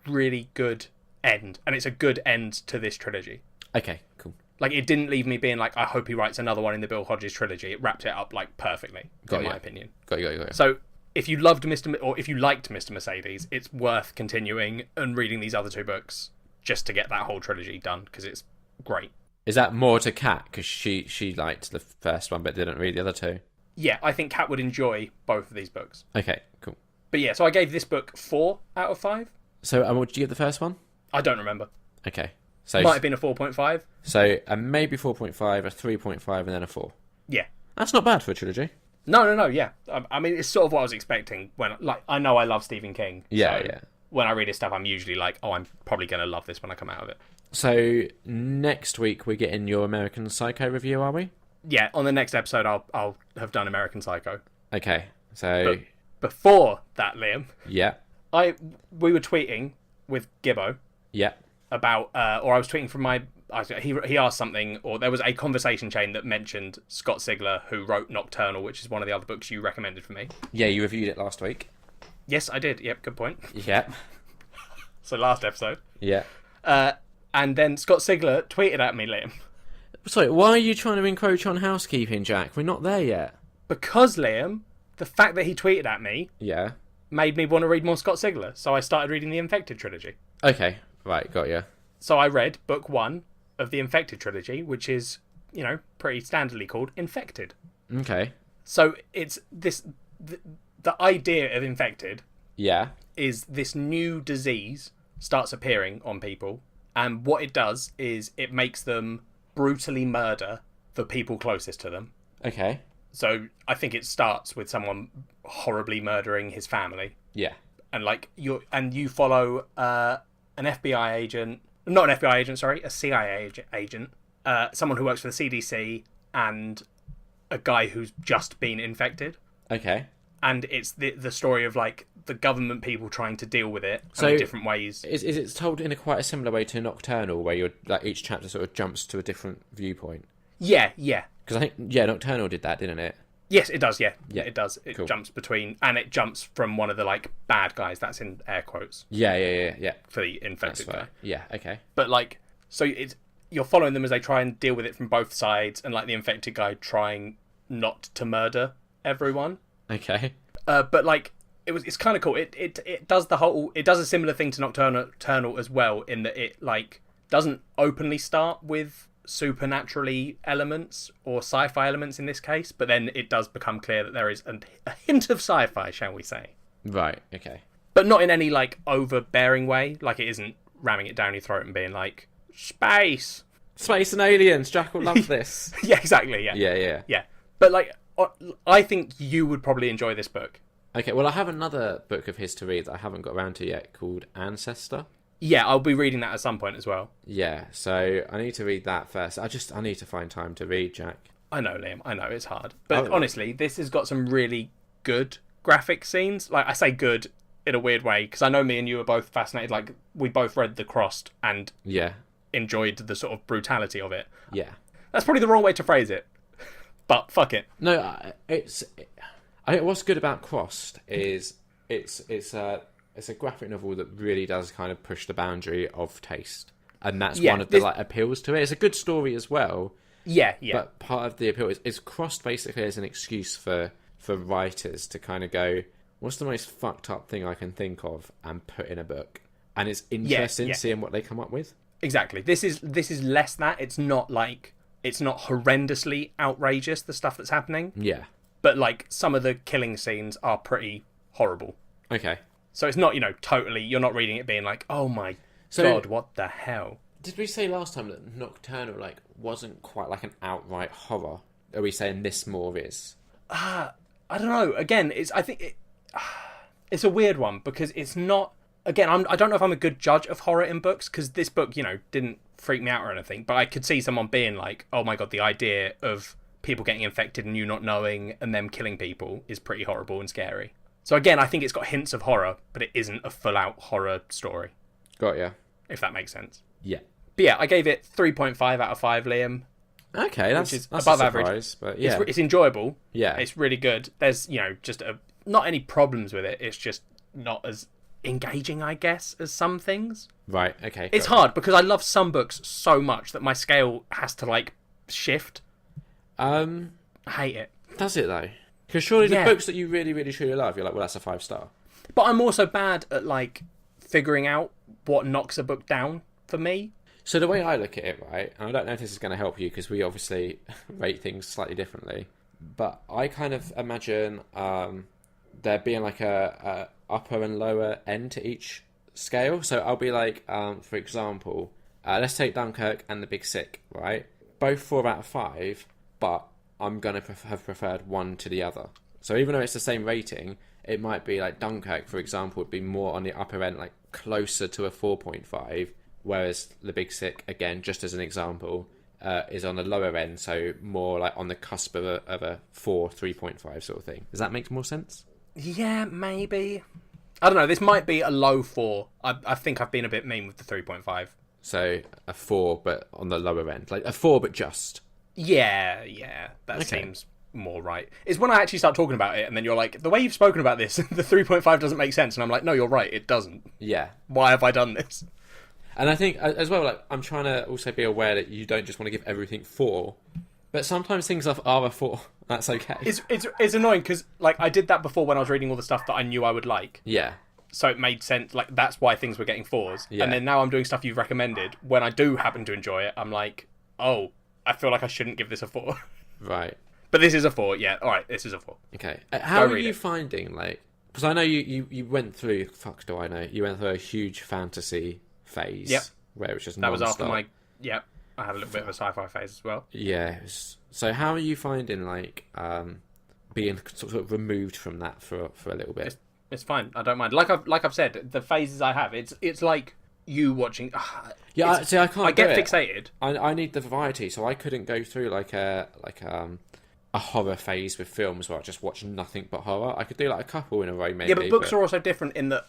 really good end, and it's a good end to this trilogy. Okay, cool. Like, it didn't leave me being like, I hope he writes another one in the Bill Hodges trilogy. It wrapped it up, like, perfectly, in my opinion. Got you. So, if you loved if you liked Mr. Mercedes, it's worth continuing and reading these other 2 books just to get that whole trilogy done, because it's great. Is that more to Kat, because she liked the first one but didn't read the other 2? Yeah, I think Kat would enjoy both of these books. Okay, cool. But yeah, so I gave this book 4 out of 5. So, what did you give the first one? I don't remember. Okay. So Might have been a 4.5. So a maybe 4.5, a 3.5, and then a 4. Yeah. That's not bad for a trilogy. No, yeah. I mean, it's sort of what I was expecting when, like, I know I love Stephen King. Yeah, so yeah. When I read his stuff, I'm usually like, oh, I'm probably going to love this when I come out of it. So next week we're getting your American Psycho review, are we? Yeah, on the next episode, I'll have done American Psycho. Okay, so... But before that, Liam... Yeah. We were tweeting with Gibbo... Yeah. About... or I was tweeting from my... He asked something, or there was a conversation chain that mentioned Scott Sigler, who wrote Nocturnal, which is one of the other books you recommended for me. Yeah, you reviewed it last week. Yes, I did. Yep, good point. Yeah. So last episode. Yeah. And then Scott Sigler tweeted at me, Liam. Sorry, why are you trying to encroach on housekeeping, Jack? We're not there yet. Because, Liam, the fact that he tweeted at me Yeah. made me want to read more Scott Sigler, so I started reading the Infected trilogy. Okay, right, got you. So I read book 1 of the Infected trilogy, which is, pretty standardly called Infected. Okay. So it's this... The idea of Infected Yeah. is this new disease starts appearing on people, and what it does is it makes them brutally murder the people closest to them. Okay. So I think it starts with someone horribly murdering his family. Yeah. And you follow an FBI agent, not an FBI agent, sorry, a CIA agent, someone who works for the CDC, and a guy who's just been infected. Okay. And it's the story of, like, the government people trying to deal with it So in different ways. Is it told in quite a similar way to Nocturnal, where you're like each chapter sort of jumps to a different viewpoint? Yeah. Because I think Nocturnal did that, didn't it? Yes, it does. Yeah, Yeah. it does. It Cool. jumps between, and it jumps from one of the, like, bad guys. That's in air quotes Yeah. for the infected That's guy. right. Yeah. Okay. But, like, so you're following them as they try and deal with it from both sides, and, like, the infected guy trying not to murder everyone. Okay. But, like, it's kind of cool. It does it does a similar thing to Nocturnal as well, in that it, like, doesn't openly start with supernaturally elements or sci-fi elements in this case, but then it does become clear that there is a hint of sci-fi, shall we say. Right. Okay. But not in any, like, overbearing way. Like, it isn't ramming it down your throat and being like, space. Space and aliens. Jack will love this. Yeah, exactly. Yeah. Yeah. But, like, I think you would probably enjoy this book. Okay. Well, I have another book of his to read that I haven't got around to yet, called Ancestor. Yeah, I'll be reading that at some point as well. Yeah. So I need to read that first. I need to find time to read, Jack. I know, Liam. I know it's hard, but honestly, this has got some really good graphic scenes. Like, I say good in a weird way because I know me and you are both fascinated. Like, we both read The Crossed and enjoyed the sort of brutality of it. Yeah. That's probably the wrong way to phrase it, but fuck it. No, I think what's good about Crossed is it's a graphic novel that really does kind of push the boundary of taste, and that's one of the like appeals to it. It's a good story as well. Yeah. But part of the appeal is Crossed basically as an excuse for writers to kind of go, what's the most fucked up thing I can think of and put in a book, and it's interesting seeing what they come up with. Exactly. This is less that. It's not horrendously outrageous, the stuff that's happening. Yeah. But, like, some of the killing scenes are pretty horrible. Okay. So it's not, totally, you're not reading it being like, oh my God, what the hell? Did we say last time that Nocturnal, like, wasn't quite like an outright horror? Are we saying this more is? I don't know. Again, it's a weird one because it's not. Again, I don't know if I'm a good judge of horror in books because this book, didn't freak me out or anything. But I could see someone being like, "Oh my God, the idea of people getting infected and you not knowing and them killing people is pretty horrible and scary." So again, I think it's got hints of horror, but it isn't a full-out horror story. Got ya. If that makes sense. Yeah. But yeah, I gave it 3.5 out of 5, Liam. Okay, which is that's above a average. surprise, but yeah. It's enjoyable. Yeah. It's really good. There's, just not any problems with it. It's just not as engaging, I guess, as some things. Right, okay. It's hard because I love some books so much that my scale has to, shift. I hate it. Does it, though? Because surely the books that you really, really, truly love, you're like, well, that's a 5-star. But I'm also bad at, figuring out what knocks a book down for me. So the way I look at it, right, and I don't know if this is going to help you because we obviously rate things slightly differently, but I kind of imagine there being a upper and lower end to each scale. So I'll be for example, let's take Dunkirk and The Big Sick, right? Both 4 out of 5, but I'm going to have preferred one to the other. So even though it's the same rating, it might be Dunkirk, for example, would be more on the upper end, closer to a 4.5, whereas The Big Sick, again, just as an example, is on the lower end, so more on the cusp of a 4, 3.5 sort of thing. Does that make more sense? Yeah, maybe. I don't know, this might be a low 4. I think I've been a bit mean with the 3.5. So a 4, but on the lower end. A 4, but just. Yeah, that seems more right. It's when I actually start talking about it, and then you're like, the way you've spoken about this, the 3.5 doesn't make sense, and I'm like, no, you're right, it doesn't. Yeah. Why have I done this? And I think, as well, I'm trying to also be aware that you don't just want to give everything 4, but sometimes things are a 4. That's okay. It's annoying, because, I did that before when I was reading all the stuff that I knew I would like. Yeah. So it made sense, that's why things were getting 4s. Yeah. And then now I'm doing stuff you've recommended. When I do happen to enjoy it, I'm like, oh, I feel like I shouldn't give this a 4. Right. But this is a 4, yeah. Alright, this is a 4. Okay. How are you finding, because I know you went through, fuck do I know, you went through a huge fantasy phase. Yep. Where it was just That non-stop. was after my, I had a little bit of a sci-fi phase as well. Yeah. So how are you finding, being sort of removed from that for a little bit? It's fine. I don't mind. Like I've said, the phases I have, it's like you watching. Yeah, I can't. I get fixated. I need the variety, so I couldn't go through a horror phase with films where I just watch nothing but horror. I could do a couple in a row, maybe. Yeah, but books are also different in that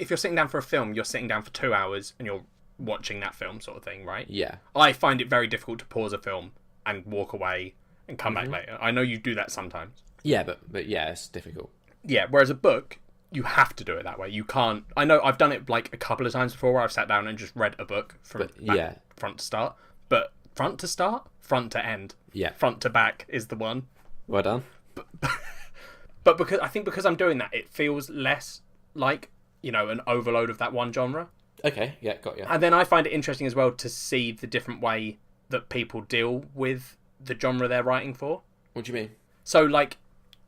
if you're sitting down for a film, you're sitting down for 2 hours and you're watching that film, sort of thing, right? Yeah. I find it very difficult to pause a film and walk away and come back later. I know you do that sometimes. Yeah, but yeah, it's difficult. Yeah, whereas a book, you have to do it that way. You can't. I know I've done it a couple of times before where I've sat down and just read a book from front to start. But front to start, front to end. Yeah. Front to back is the one. Well done. But because I'm doing that, it feels less like, an overload of that one genre. Okay, yeah, got you. And then I find it interesting as well to see the different way that people deal with the genre they're writing for. What do you mean? So,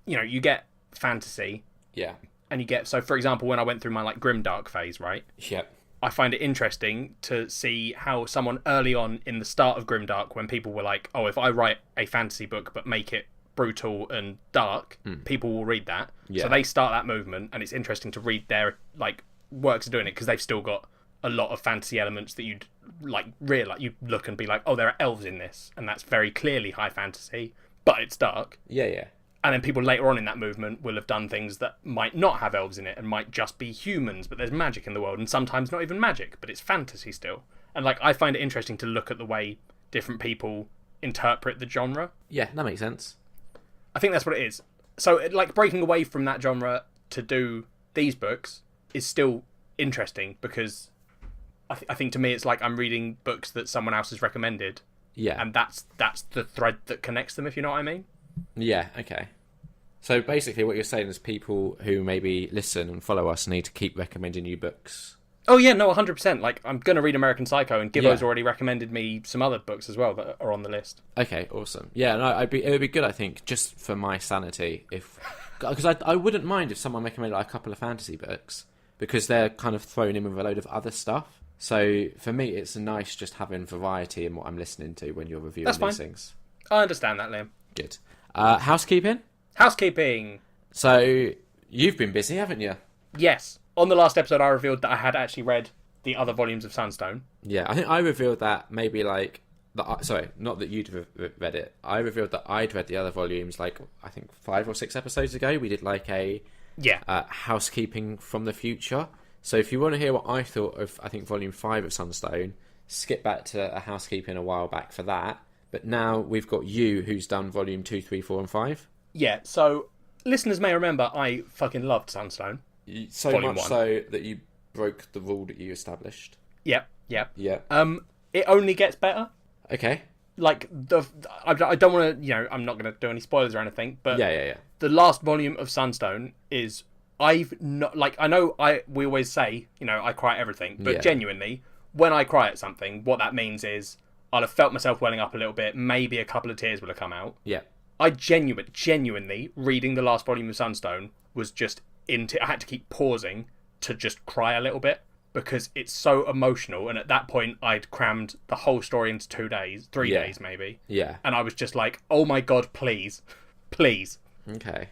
you get fantasy. Yeah. And you get, so for example, when I went through my grimdark phase, right? Yep. I find it interesting to see how someone early on in the start of grimdark, when people were like, oh, if I write a fantasy book but make it brutal and dark, people will read that. Yeah. So they start that movement, and it's interesting to read their works of doing it, because they've still got a lot of fantasy elements that you'd you look and be like, oh, there are elves in this, and that's very clearly high fantasy, but it's dark. Yeah. And then people later on in that movement will have done things that might not have elves in it and might just be humans, but there's magic in the world, and sometimes not even magic, but it's fantasy still. And I find it interesting to look at the way different people interpret the genre. Yeah, that makes sense. I think that's what it is. So breaking away from that genre to do these books is still interesting, because I think to me it's like I'm reading books that someone else has recommended. Yeah. And that's the thread that connects them, if you know what I mean. Yeah, okay. So basically what you're saying is people who maybe listen and follow us need to keep recommending you books. Oh yeah, no, 100%. I'm going to read American Psycho, and Gibbo's already recommended me some other books as well that are on the list. Okay, awesome. Yeah, no, it would be good, I think, just for my sanity, because I wouldn't mind if someone recommended a couple of fantasy books, because they're kind of thrown in with a load of other stuff. So for me, it's nice just having variety in what I'm listening to when you're reviewing these things. I understand that, Liam. Good. Housekeeping? Housekeeping! So, you've been busy, haven't you? Yes. On the last episode, I revealed that I had actually read the other volumes of Sunstone. Yeah, I think I revealed that maybe sorry, not that you'd read it. I revealed that I'd read the other volumes I think 5 or 6 episodes ago. We did a housekeeping from the future. So if you want to hear what I thought of, I think, volume 5 of Sunstone, skip back to a housekeeping a while back for that. But now we've got you, who's done volume 2, 3, 4, and 5. Yeah, so listeners may remember I fucking loved Sunstone. So Volume much 1. so that you broke the rule that you established. Yep. Yeah. It only gets better. Okay. Like, I don't want to, I'm not going to do any spoilers or anything, but Yeah. the last volume of Sunstone is, I've not, like, I know we always say, I cry at everything, but genuinely, when I cry at something, what that means is I'll have felt myself welling up a little bit, maybe a couple of tears will have come out. Yeah. I genuinely, reading the last volume of Sunstone was just I had to keep pausing to just cry a little bit, because it's so emotional, and at that point I'd crammed the whole story into 2 days, 3 days maybe. Yeah. And I was just like, oh my god, please. Okay.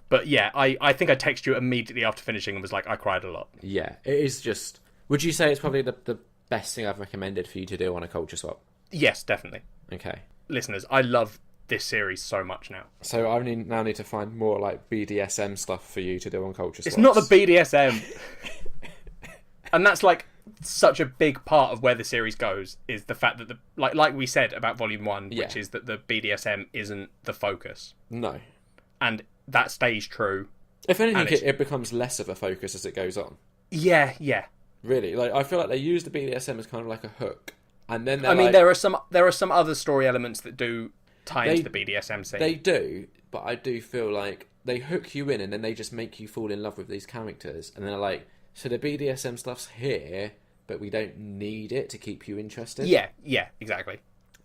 But yeah, I think I texted you immediately after finishing and was like, I cried a lot. Yeah, it is just... Would you say it's probably the best thing I've recommended for you to do on a culture swap? Yes, definitely. Okay. Listeners, I love this series so much now. So I now need to find more like BDSM stuff for you to do on culture swaps. It's not the BDSM. And that's like such a big part of where the series goes, is the fact that like we said about volume 1, which is that the BDSM isn't the focus. No. And that stays true. If anything, it becomes less of a focus as it goes on. Yeah. Really, like I feel like they use the BDSM as kind of like a hook, and then there are some other story elements that do tie into the BDSM scene. They do, but I do feel like they hook you in, and then they just make you fall in love with these characters, and they're like, so the BDSM stuff's here, but we don't need it to keep you interested. Yeah, exactly.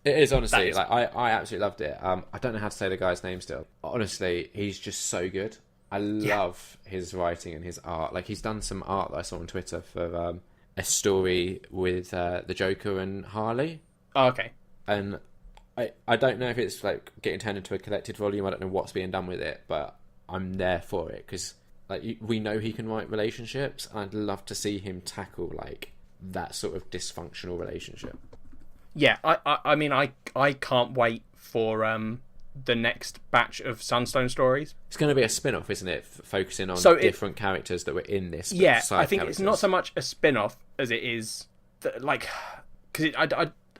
It is, honestly, like I absolutely loved it. I don't know how to say the guy's name still. Honestly, he's just so good. I love his writing and his art. Like, he's done some art that I saw on Twitter for a story with the Joker and Harley. Oh, okay. And I don't know if it's like getting turned into a collected volume. I don't know what's being done with it, but I'm there for it, because like we know he can write relationships, and I'd love to see him tackle like that sort of dysfunctional relationship. Yeah, I mean, I can't wait for the next batch of Sunstone stories. It's going to be a spin-off, isn't it? Focusing on different characters that were in this. Yeah, I think it's not so much a spin-off as it is like, because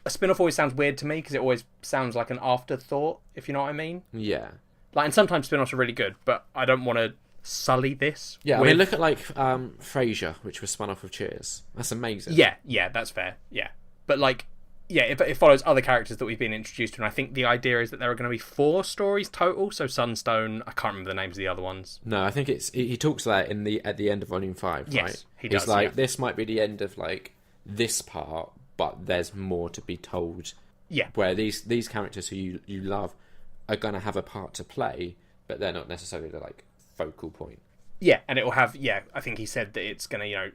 a spin-off always sounds weird to me, because it always sounds like an afterthought, if you know what I mean. Yeah. Like, and sometimes spin-offs are really good, but I don't want to sully this. Yeah, I mean, look at like Frasier, which was spun off of Cheers. That's amazing. Yeah, that's fair. Yeah, but like, yeah, it follows other characters that we've been introduced to, and I think the idea is that there are going to be 4 stories total. So Sunstone, I can't remember the names of the other ones. No, I think it's he talks that at the end of volume 5. Yes, right? he does. He's like, this might be the end of like this part, but there's more to be told. Yeah, where these characters who you love are going to have a part to play, but they're not necessarily the like focal point. Yeah, and it will have. Yeah, I think he said that it's going to,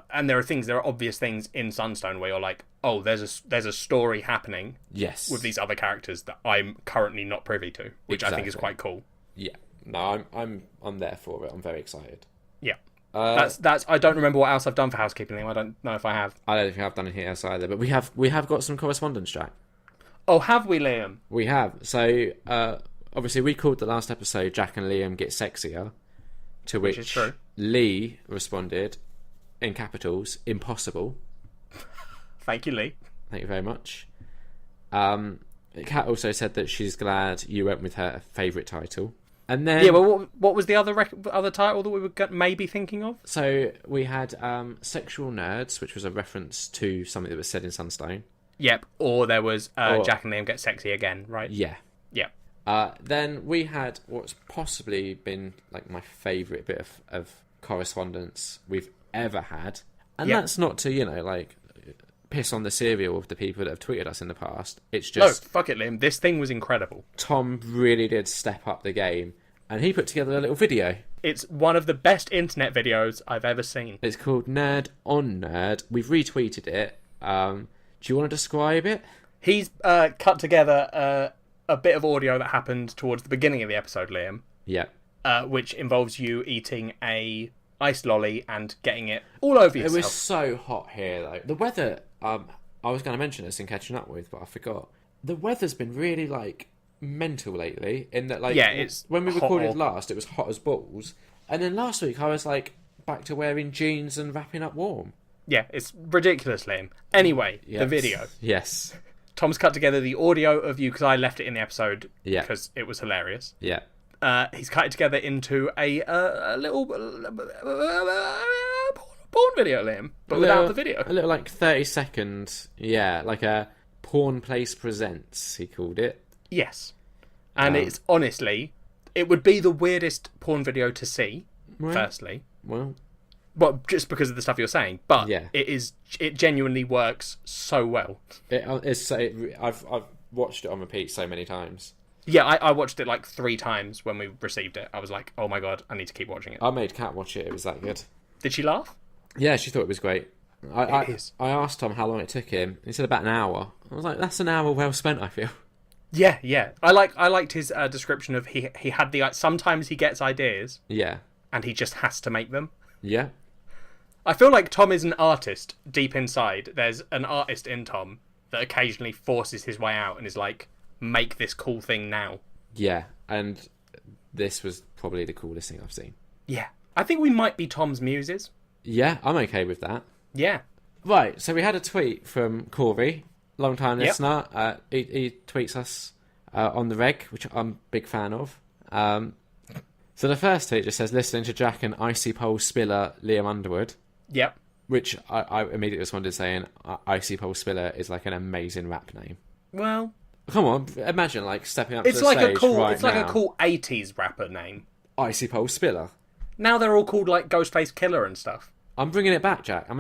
and there are obvious things in Sunstone where you're like, oh, there's a story happening. Yes. With these other characters that I'm currently not privy to, which I think is quite cool. Yeah. No, I'm there for it. I'm very excited. Yeah. That's. I don't remember what else I've done for Housekeeping. I don't know if I have. I don't think I've done anything else either. But we have got some correspondence, Jack. Oh, have we, Liam? We have. So obviously we called the last episode "Jack and Liam Get Sexier," to which is true. Lee responded in capitals, "Impossible." Thank you, Lee. Thank you very much. Kat also said that she's glad you went with her favourite title. And then, yeah, well, what was the other title that we were maybe thinking of? So we had Sexual Nerds, which was a reference to something that was said in Sunstone. Yep, or there was Jack and Liam Get Sexy Again, right? Yeah. Yeah. Then we had what's possibly been like my favourite bit of correspondence we've ever had. And that's not to, like, piss on the cereal of the people that have tweeted us in the past. It's just... No, fuck it, Liam. This thing was incredible. Tom really did step up the game, and he put together a little video. It's one of the best internet videos I've ever seen. It's called Nerd on Nerd. We've retweeted it. Do you want to describe it? He's cut together a bit of audio that happened towards the beginning of the episode, Liam. Yeah. Which involves you eating a iced lolly and getting it all over yourself. It was so hot here, though. The weather, I was going to mention this in Catching Up With, but I forgot. The weather's been really, mental lately, in that, when we recorded last, it was hot as balls. And then last week, I was, back to wearing jeans and wrapping up warm. Yeah, it's ridiculous, Liam. Anyway, the video. Yes. Tom's cut together the audio of you, because I left it in the episode Yeah. because it was hilarious. Yeah. He's cut it together into a little porn video, Liam, but without the video. A little, like, 30-second, like a Porn Place Presents, he called it. Yes. And it's, honestly, it would be the weirdest porn video to see, firstly. Well, just because of the stuff you're saying, but it genuinely works so well. I've watched it on repeat so many times. Yeah, I watched it like 3 times when we received it. I was like, oh my god, I need to keep watching it. I made Kat watch it. It was that good. Did she laugh? Yeah, she thought it was great. It is. I asked Tom how long it took him. He said about an hour. I was like, that's an hour well spent, I feel. Yeah. I liked his description of he had sometimes he gets ideas. Yeah. And he just has to make them. Yeah. I feel like Tom is an artist deep inside. There's an artist in Tom that occasionally forces his way out and is like, make this cool thing now. Yeah, and this was probably the coolest thing I've seen. Yeah. I think we might be Tom's muses. Yeah, I'm okay with that. Yeah. Right, so we had a tweet from Corey, long-time listener. He tweets us on the reg, which I'm a big fan of. So the first tweet just says, listening to Jack and Icy Pole Spiller Liam Underwood. Yep. Which I immediately responded saying, Icy Pole Spiller is like an amazing rap name. Well... Come on, imagine like stepping up to the like stage It's like a cool 80s rapper name. Icy Pole Spiller. Now they're all called like Ghostface Killer and stuff. I'm bringing it back, Jack. I'm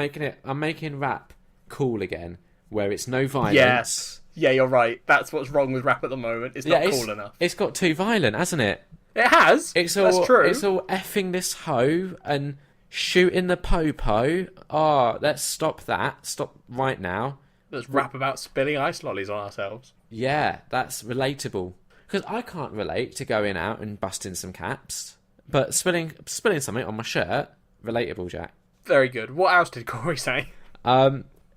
making rap cool again, where it's no violence. Yes. Yeah, you're right. That's what's wrong with rap at the moment. It's not cool enough. It's got too violent, hasn't it? It has. That's true. It's all effing this hoe and shooting the po-po. Oh, let's stop that. Stop right now. Let's rap about spilling ice lollies on ourselves. Yeah, that's relatable. Because I can't relate to going out and busting some caps. But spilling something on my shirt, relatable, Jack. Very good. What else did Corey say?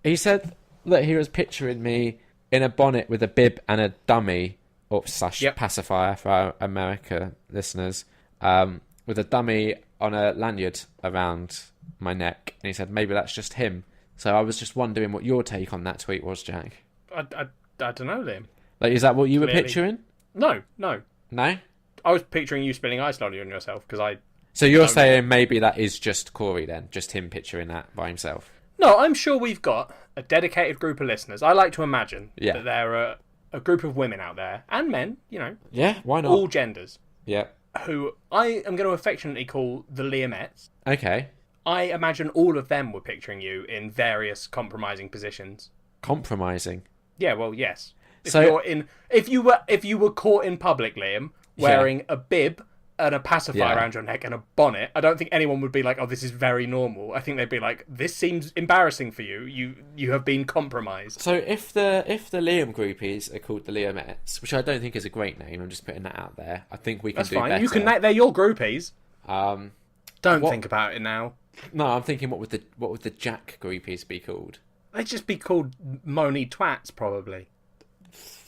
He said that he was picturing me in a bonnet with a bib and a dummy, or pacifier for our America listeners, with a dummy on a lanyard around my neck. And he said maybe that's just him. So I was just wondering what your take on that tweet was, Jack. I don't know, Liam. Like, is that what you were picturing? No. No? I was picturing you spilling ice lolly on yourself, because I... So you're saying maybe that is just Corey then? Just him picturing that by himself? No, I'm sure we've got a dedicated group of listeners. I like to imagine that there are a group of women out there, and men, you know. Yeah, why not? All genders. Yeah. Who I am going to affectionately call the Liamettes. Okay. I imagine all of them were picturing you in various compromising positions. Compromising? Yeah, well, yes. If you were caught in public, Liam, wearing a bib and a pacifier around your neck and a bonnet, I don't think anyone would be like, oh, this is very normal. I think they'd be like, this seems embarrassing for you. You have been compromised. So if the Liam groupies are called the Liamettes, which I don't think is a great name, I'm just putting that out there. I think we can do better. You can. They're your groupies. Don't think about it now. No, I'm thinking what would the Jack groupies be called? They'd just be called moany twats, probably.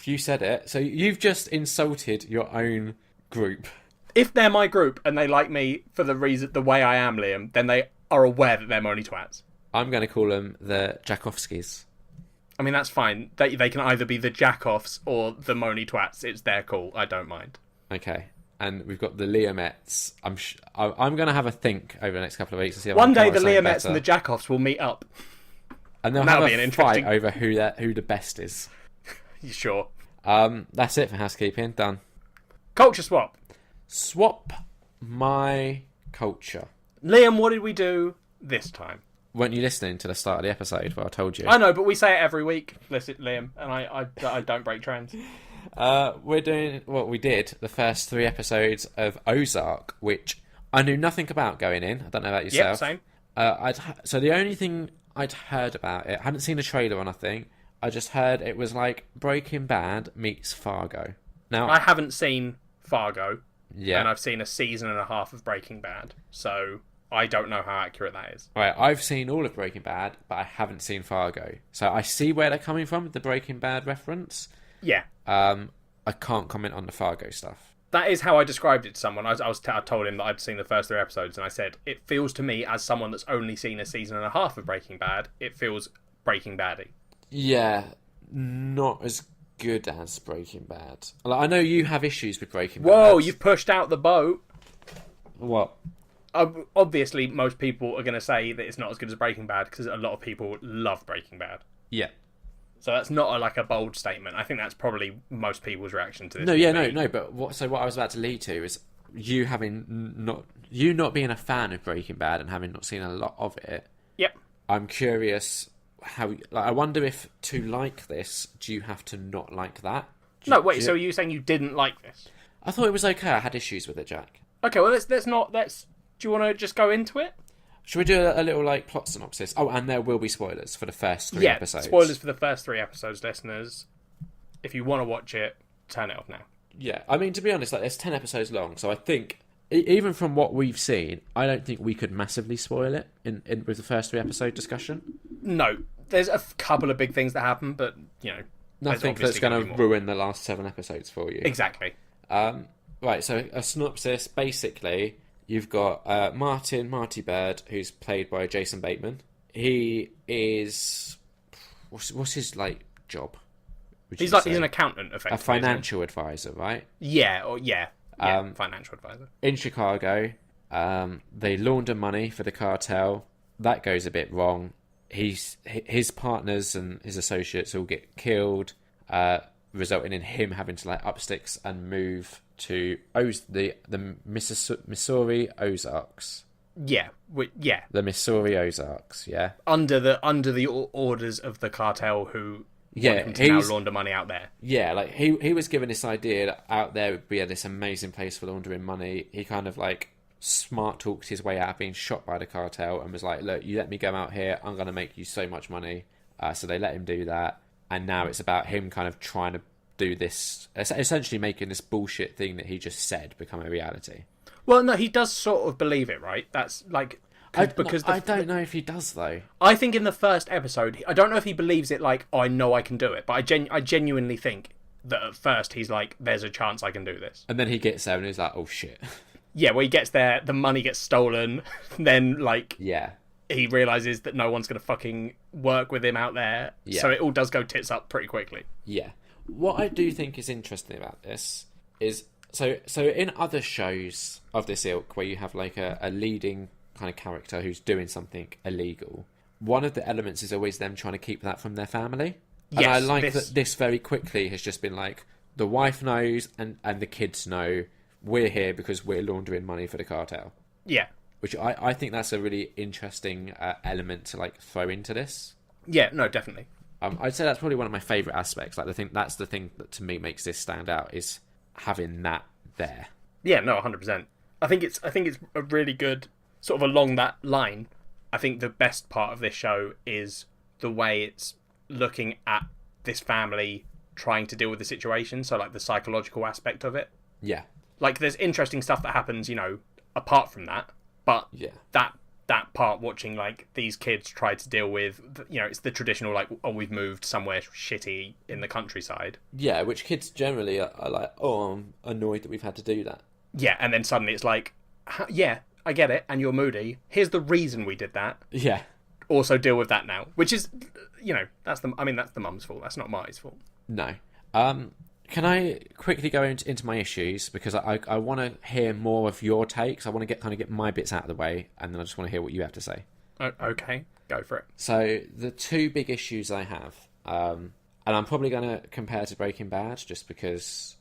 You said it. So you've just insulted your own group. If they're my group and they like me for the way I am, Liam, then they are aware that they're moany twats. I'm going to call them the Jackovskis. I mean, that's fine. They can either be the Jackoffs or the moany twats. It's their call. I don't mind. Okay. And we've got the Liamettes. I'm going to have a think over the next couple of weeks to see if one day the Liamettes and the Jackoffs will meet up. And they'll have a fight over who the best is. You sure? That's it for housekeeping. Done. Culture swap. Swap my culture. Liam, what did we do this time? Weren't you listening to the start of the episode where I told you? I know, but we say it every week. Listen, Liam, and I don't break trends. We're doing what we did the first 3 episodes of Ozark, which I knew nothing about going in. I don't know about yourself. Yep, same. So the only thing I'd heard about it, I hadn't seen a trailer or nothing. I just heard it was like Breaking Bad meets Fargo. Now I haven't seen Fargo. Yeah. And I've seen a season and a half of Breaking Bad, so I don't know how accurate that is. Right, I've seen all of Breaking Bad, but I haven't seen Fargo. So I see where they're coming from with the Breaking Bad reference. Yeah. I can't comment on the Fargo stuff. That is how I described it to someone. I told him that I'd seen the first 3 episodes, and I said, it feels to me, as someone that's only seen a season and a half of Breaking Bad, it feels Breaking Bad-y. Yeah, not as good as Breaking Bad. Like, I know you have issues with Breaking Bad. Whoa, you've pushed out the boat. What? Obviously, most people are going to say that it's not as good as Breaking Bad because a lot of people love Breaking Bad. Yeah. So that's not like a bold statement. I think that's probably most people's reaction to this. No. But what I was about to lead to is you not being a fan of Breaking Bad and having not seen a lot of it. Yep. I'm curious how. Like, I wonder if to like this, do you have to not like that? So are you saying you didn't like this? I thought it was okay. I had issues with it, Jack. Okay, well let's. Do you want to just go into it? Should we do a little like plot synopsis? Oh, and there will be spoilers for the first 3 episodes. Spoilers for the first 3 episodes, listeners. If you want to watch it, turn it off now. Yeah, I mean, to be honest, like, it's 10 episodes long, so I think even from what we've seen, I don't think we could massively spoil it in with the first 3 episode discussion. No, there's a couple of big things that happen, but nothing that's going to ruin the last 7 episodes for you. Exactly. Right, so a synopsis. Basically, you've got Marty Bird, who's played by Jason Bateman. He is what's his like job? He's an accountant, effectively. A financial advisor, right? Yeah, financial advisor. In Chicago, they launder money for the cartel. That goes a bit wrong. His partners and his associates all get killed, resulting in him having to like up sticks and move to the Missouri Ozarks. Yeah. The Missouri Ozarks, yeah. Under the orders of the cartel who want him to now launder money out there. Yeah, like he was given this idea that out there would be this amazing place for laundering money. He kind of like smart talked his way out of being shot by the cartel and was like, look, you let me go out here, I'm going to make you so much money. So they let him do that. And now it's about him kind of trying to do this, essentially making this bullshit thing that he just said become a reality. Well, no, he does sort of believe it, right? That's like... I don't know if he does, though. I think in the first episode, I don't know if he believes it like, oh, I know I can do it, but I genuinely think that at first he's like, there's a chance I can do this. And then he gets there and he's like, oh, shit. Yeah, well, he gets there, the money gets stolen, then, like... Yeah. He realises that no one's going to fucking work with him out there, so it all does go tits up pretty quickly. Yeah. What I do think is interesting about this is... So in other shows of this ilk, where you have, like, a leading kind of character who's doing something illegal, one of the elements is always them trying to keep that from their family. Yes, and I like that this very quickly has just been like, the wife knows and the kids know we're here because we're laundering money for the cartel. Yeah. Which I think that's a really interesting element to like throw into this. Yeah, no, definitely. I'd say that's probably one of my favourite aspects. Like that's the thing that to me makes this stand out is having that there. Yeah, no, 100%. I think it's a really good sort of along that line. I think the best part of this show is the way it's looking at this family trying to deal with the situation. So like the psychological aspect of it. Yeah. Like there's interesting stuff that happens, apart from that. But that part, watching like these kids try to deal with, it's the traditional like, oh, we've moved somewhere shitty in the countryside. Yeah, which kids generally are like, oh, I'm annoyed that we've had to do that. Yeah, and then suddenly it's like, yeah, I get it, and you're moody. Here's the reason we did that. Yeah. Also deal with that now, which is, that's the mum's fault. That's not Marty's fault. No. Can I quickly go into my issues? Because I want to hear more of your takes. I want to get my bits out of the way, and then I just want to hear what you have to say. Okay, go for it. So the 2 big issues I have, and I'm probably going to compare to Breaking Bad, just because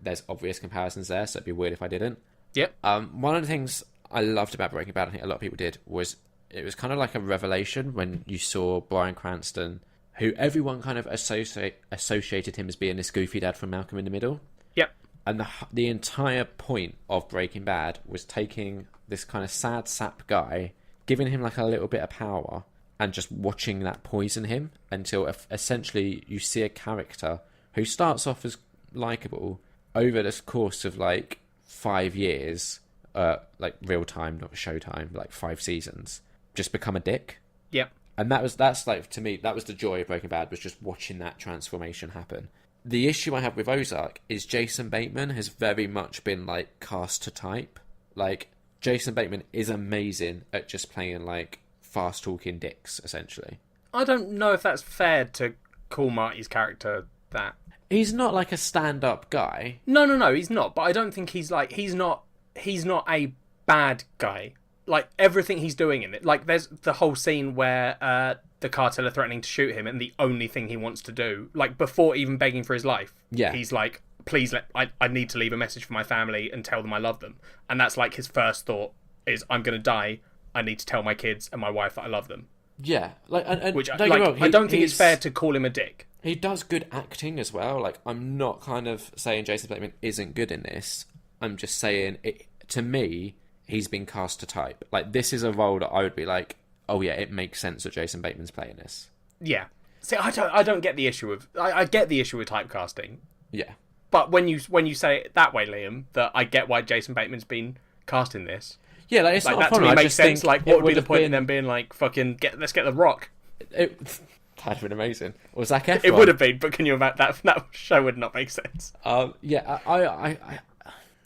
there's obvious comparisons there, so it'd be weird if I didn't. Yep. One of the things I loved about Breaking Bad, I think a lot of people did, was it was kind of like a revelation when you saw Bryan Cranston, who everyone kind of associated him as being this goofy dad from Malcolm in the Middle. Yep. And the entire point of Breaking Bad was taking this kind of sad sap guy, giving him like a little bit of power, and just watching that poison him until essentially you see a character who starts off as likeable over this course of like 5 years, like real time, not showtime, like 5 seasons, just become a dick. Yep. And that's like, to me, that was the joy of Breaking Bad, was just watching that transformation happen. The issue I have with Ozark is Jason Bateman has very much been like cast to type. Like, Jason Bateman is amazing at just playing like fast talking dicks, essentially. I don't know if that's fair to call Marty's character that. He's not like a stand-up guy. No, he's not. But I don't think he's not a bad guy. Like, everything he's doing in it. Like, there's the whole scene where the cartel are threatening to shoot him, and the only thing he wants to do, like, before even begging for his life, he's like, please, I need to leave a message for my family and tell them I love them. And that's, like, his first thought is, I'm going to die. I need to tell my kids and my wife that I love them. Yeah. Like, and which, don't get me wrong, I don't think it's fair to call him a dick. He does good acting as well. Like, I'm not kind of saying Jason Bateman isn't good in this. I'm just saying, to me, he's been cast to type. Like, this is a role that I would be like, oh yeah, it makes sense that Jason Bateman's playing this. Yeah. See, I don't get the issue of... I get the issue with typecasting. Yeah. But when you say it that way, Liam, that I get why Jason Bateman's been cast in this. Yeah, like, it's like, not that to me makes sense. Like, what would be the point in them being like, fucking, let's get The Rock? That'd have been amazing. Or Zac Efron. It would have been, but can you imagine that show would not make sense. Yeah, I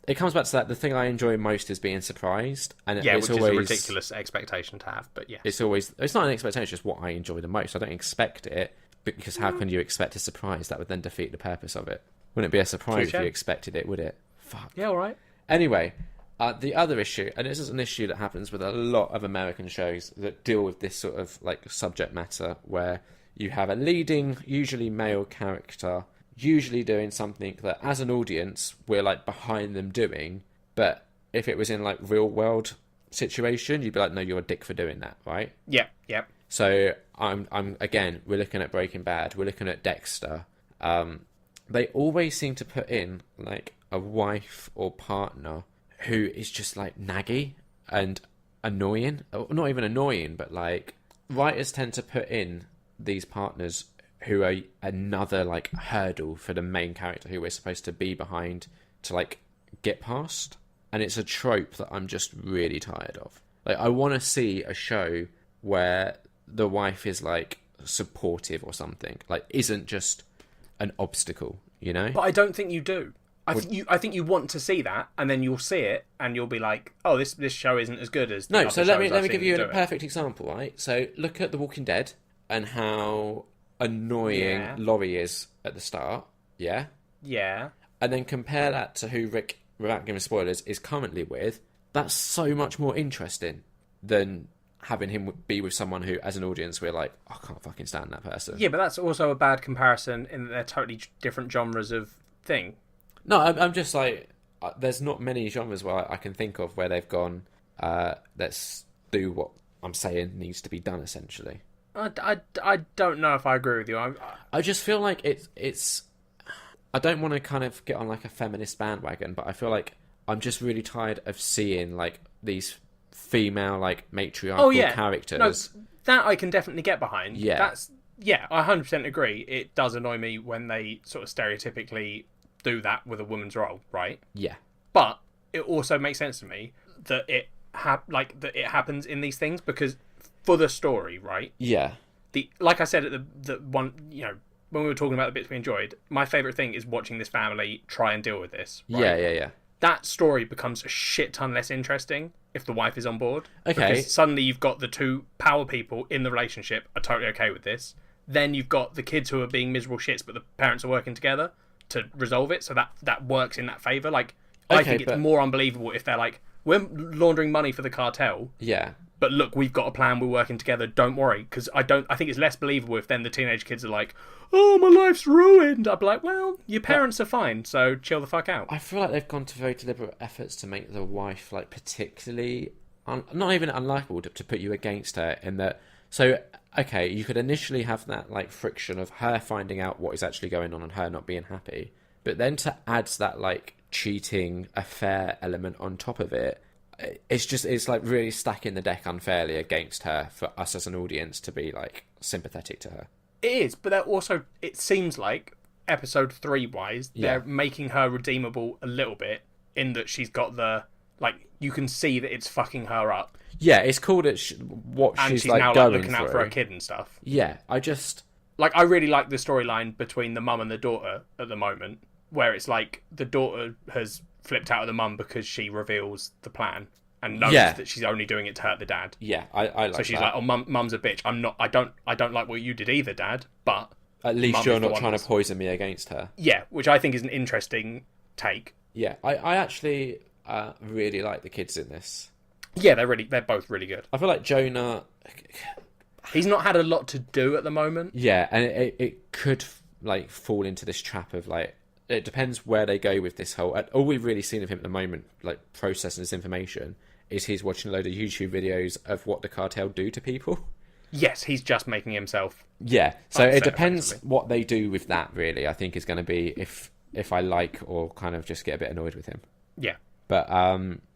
it comes back to that. The thing I enjoy most is being surprised, and yeah, it's which always is a ridiculous expectation to have. But yeah, it's not an expectation. It's just what I enjoy the most. I don't expect it because how can you expect a surprise? That would then defeat the purpose of it. Wouldn't it be a surprise if you expected it? Would it? Fuck. Yeah, all right. Anyway, the other issue, and this is an issue that happens with a lot of American shows that deal with this sort of like subject matter, where you have a leading, usually male character, usually doing something that as an audience we're like behind them doing, but if it was in like real world situation you'd be like, no, you're a dick for doing that, right? Yeah. So I'm again, we're looking at Breaking Bad, we're looking at Dexter. They always seem to put in like a wife or partner who is just like naggy and annoying, or not even annoying, but like writers tend to put in these partners who are another like hurdle for the main character who we're supposed to be behind to like get past, and it's a trope that I'm just really tired of. Like, I want to see a show where the wife is like supportive or something, like isn't just an obstacle, you know? But I don't think you do. I think you want to see that, and then you'll see it, and you'll be like, "Oh, this show isn't as good as." No, so let me give you a perfect example, right? So look at The Walking Dead and how annoying Laurie is at the start, yeah, and then compare that to who Rick, without giving spoilers, is currently with. That's so much more interesting than having him be with someone who, as an audience, we're like, I can't fucking stand that person. Yeah, but that's also a bad comparison in that they're totally different genres of thing. No, I'm just like, there's not many genres where I can think of where they've gone, let's do what I'm saying needs to be done, essentially. I don't know if I agree with you. I just feel like it's... I don't want to kind of get on like a feminist bandwagon, but I feel like I'm just really tired of seeing like these female like matriarchal characters. No, that I can definitely get behind. Yeah. I 100% agree. It does annoy me when they sort of stereotypically do that with a woman's role, right? Yeah. But it also makes sense to me that it happens in these things because for the story, right? Yeah. Like I said at the one, you know, when we were talking about the bits we enjoyed, my favourite thing is watching this family try and deal with this. Right? Yeah. That story becomes a shit ton less interesting if the wife is on board. Okay. Because suddenly you've got the two power people in the relationship are totally okay with this. Then you've got the kids who are being miserable shits, but the parents are working together to resolve it. So that works in that favour. Like, I think it's more unbelievable if they're like, we're laundering money for the cartel. Yeah. But look, we've got a plan. We're working together. Don't worry, because I think it's less believable if then the teenage kids are like, "Oh, my life's ruined." I'd be like, "Well, your parents are fine, so chill the fuck out." I feel like they've gone to very deliberate efforts to make the wife like particularly not even unlikable to put you against her. In that, so okay, you could initially have that like friction of her finding out what is actually going on and her not being happy, but then to add that like cheating affair element on top of it. It's like really stacking the deck unfairly against her for us as an audience to be like sympathetic to her. It is, but they're also, it seems like episode 3 wise, they're making her redeemable a little bit in that she's got the like, you can see that it's fucking her up. Yeah, it's cool that what and she's like now going like, looking through. out for her kid and stuff. Yeah, I just like, I really like the storyline between the mum and the daughter at the moment, where it's like the daughter has flipped out of the mum because she reveals the plan and knows that she's only doing it to hurt the dad. Yeah, I like that. So she's like, "Oh, mum's a bitch. I don't like what you did either, Dad. But At least Mum you're is the not one trying to that's- poison me against her. Yeah, which I think is an interesting take. Yeah, I actually really like the kids in this. Yeah, they're both really good. I feel like Jonah... He's not had a lot to do at the moment. Yeah, and it could like fall into this trap of like... It depends where they go with this whole... All we've really seen of him at the moment, like processing this information, is he's watching a load of YouTube videos of what the cartel do to people. Yes, he's just making himself... Yeah, so upset, it depends effectively. what they do with that, really, I think is going to be if I like or kind of just get a bit annoyed with him. Yeah. But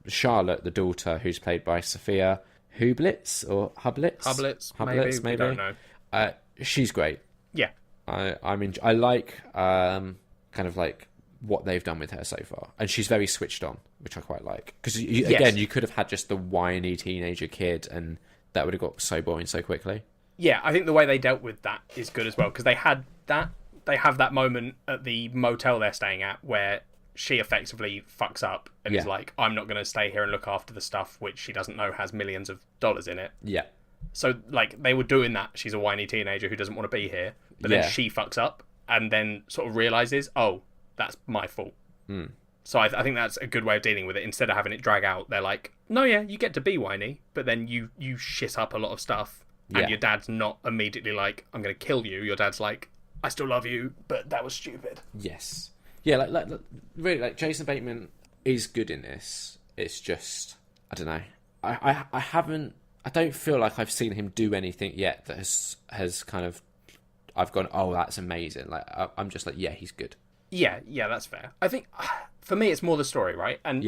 Charlotte, the daughter, who's played by Sophia Hublitz or Hublitz? Hublitz, maybe. We don't know. She's great. Yeah. I like kind of like what they've done with her so far, and she's very switched on, which I quite like. Because again, you could have had just the whiny teenager kid, and that would have got so boring so quickly. Yeah, I think the way they dealt with that is good as well, because they have that moment at the motel they're staying at where she effectively fucks up and is like, I'm not going to stay here and look after the stuff which she doesn't know has millions of dollars in it. Yeah. So, like, they were doing that. She's a whiny teenager who doesn't want to be here. But then she fucks up and then sort of realises, oh, that's my fault. Mm. So I think that's a good way of dealing with it. Instead of having it drag out, they're like, no, yeah, you get to be whiny, but then you shit up a lot of stuff. And your dad's not immediately like, I'm going to kill you. Your dad's like, I still love you, but that was stupid. Yes. Yeah, like really, like Jason Bateman is good in this. It's just, I don't know. I don't feel like I've seen him do anything yet that has kind of, I've gone, oh, that's amazing. Like, I'm just like, yeah, he's good. Yeah, that's fair. I think, for me, it's more the story, right? And,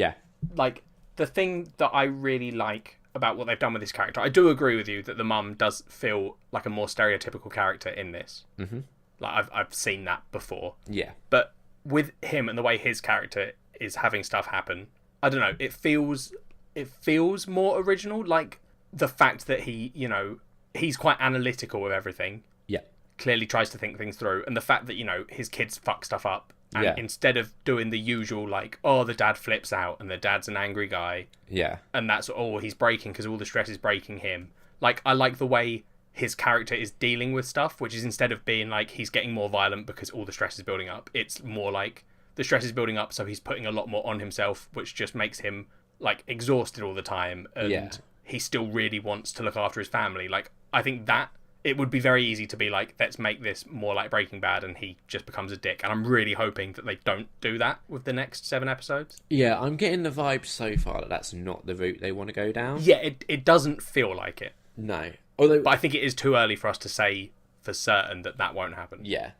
like, the thing that I really like about what they've done with this character, I do agree with you that the mum does feel like a more stereotypical character in this. Mm-hmm. Like, I've seen that before. Yeah. But with him and the way his character is having stuff happen, I don't know, it feels more original. Like, the fact that he, you know, he's quite analytical with everything. Yeah. Clearly tries to think things through. And the fact that, you know, his kids fuck stuff up. And instead of doing the usual, like, oh, the dad flips out and the dad's an angry guy. Yeah. And that's, oh, he's breaking because all the stress is breaking him. Like, I like the way his character is dealing with stuff, which is instead of being like he's getting more violent because all the stress is building up, it's more like the stress is building up, so he's putting a lot more on himself, which just makes him, like, exhausted all the time. And he still really wants to look after his family. Like, I think that it would be very easy to be like, let's make this more like Breaking Bad, and he just becomes a dick. And I'm really hoping that they don't do that with the next 7 episodes. Yeah, I'm getting the vibe so far that that's not the route they want to go down. Yeah, it doesn't feel like it. No. Although, but I think it is too early for us to say for certain that won't happen. Yeah.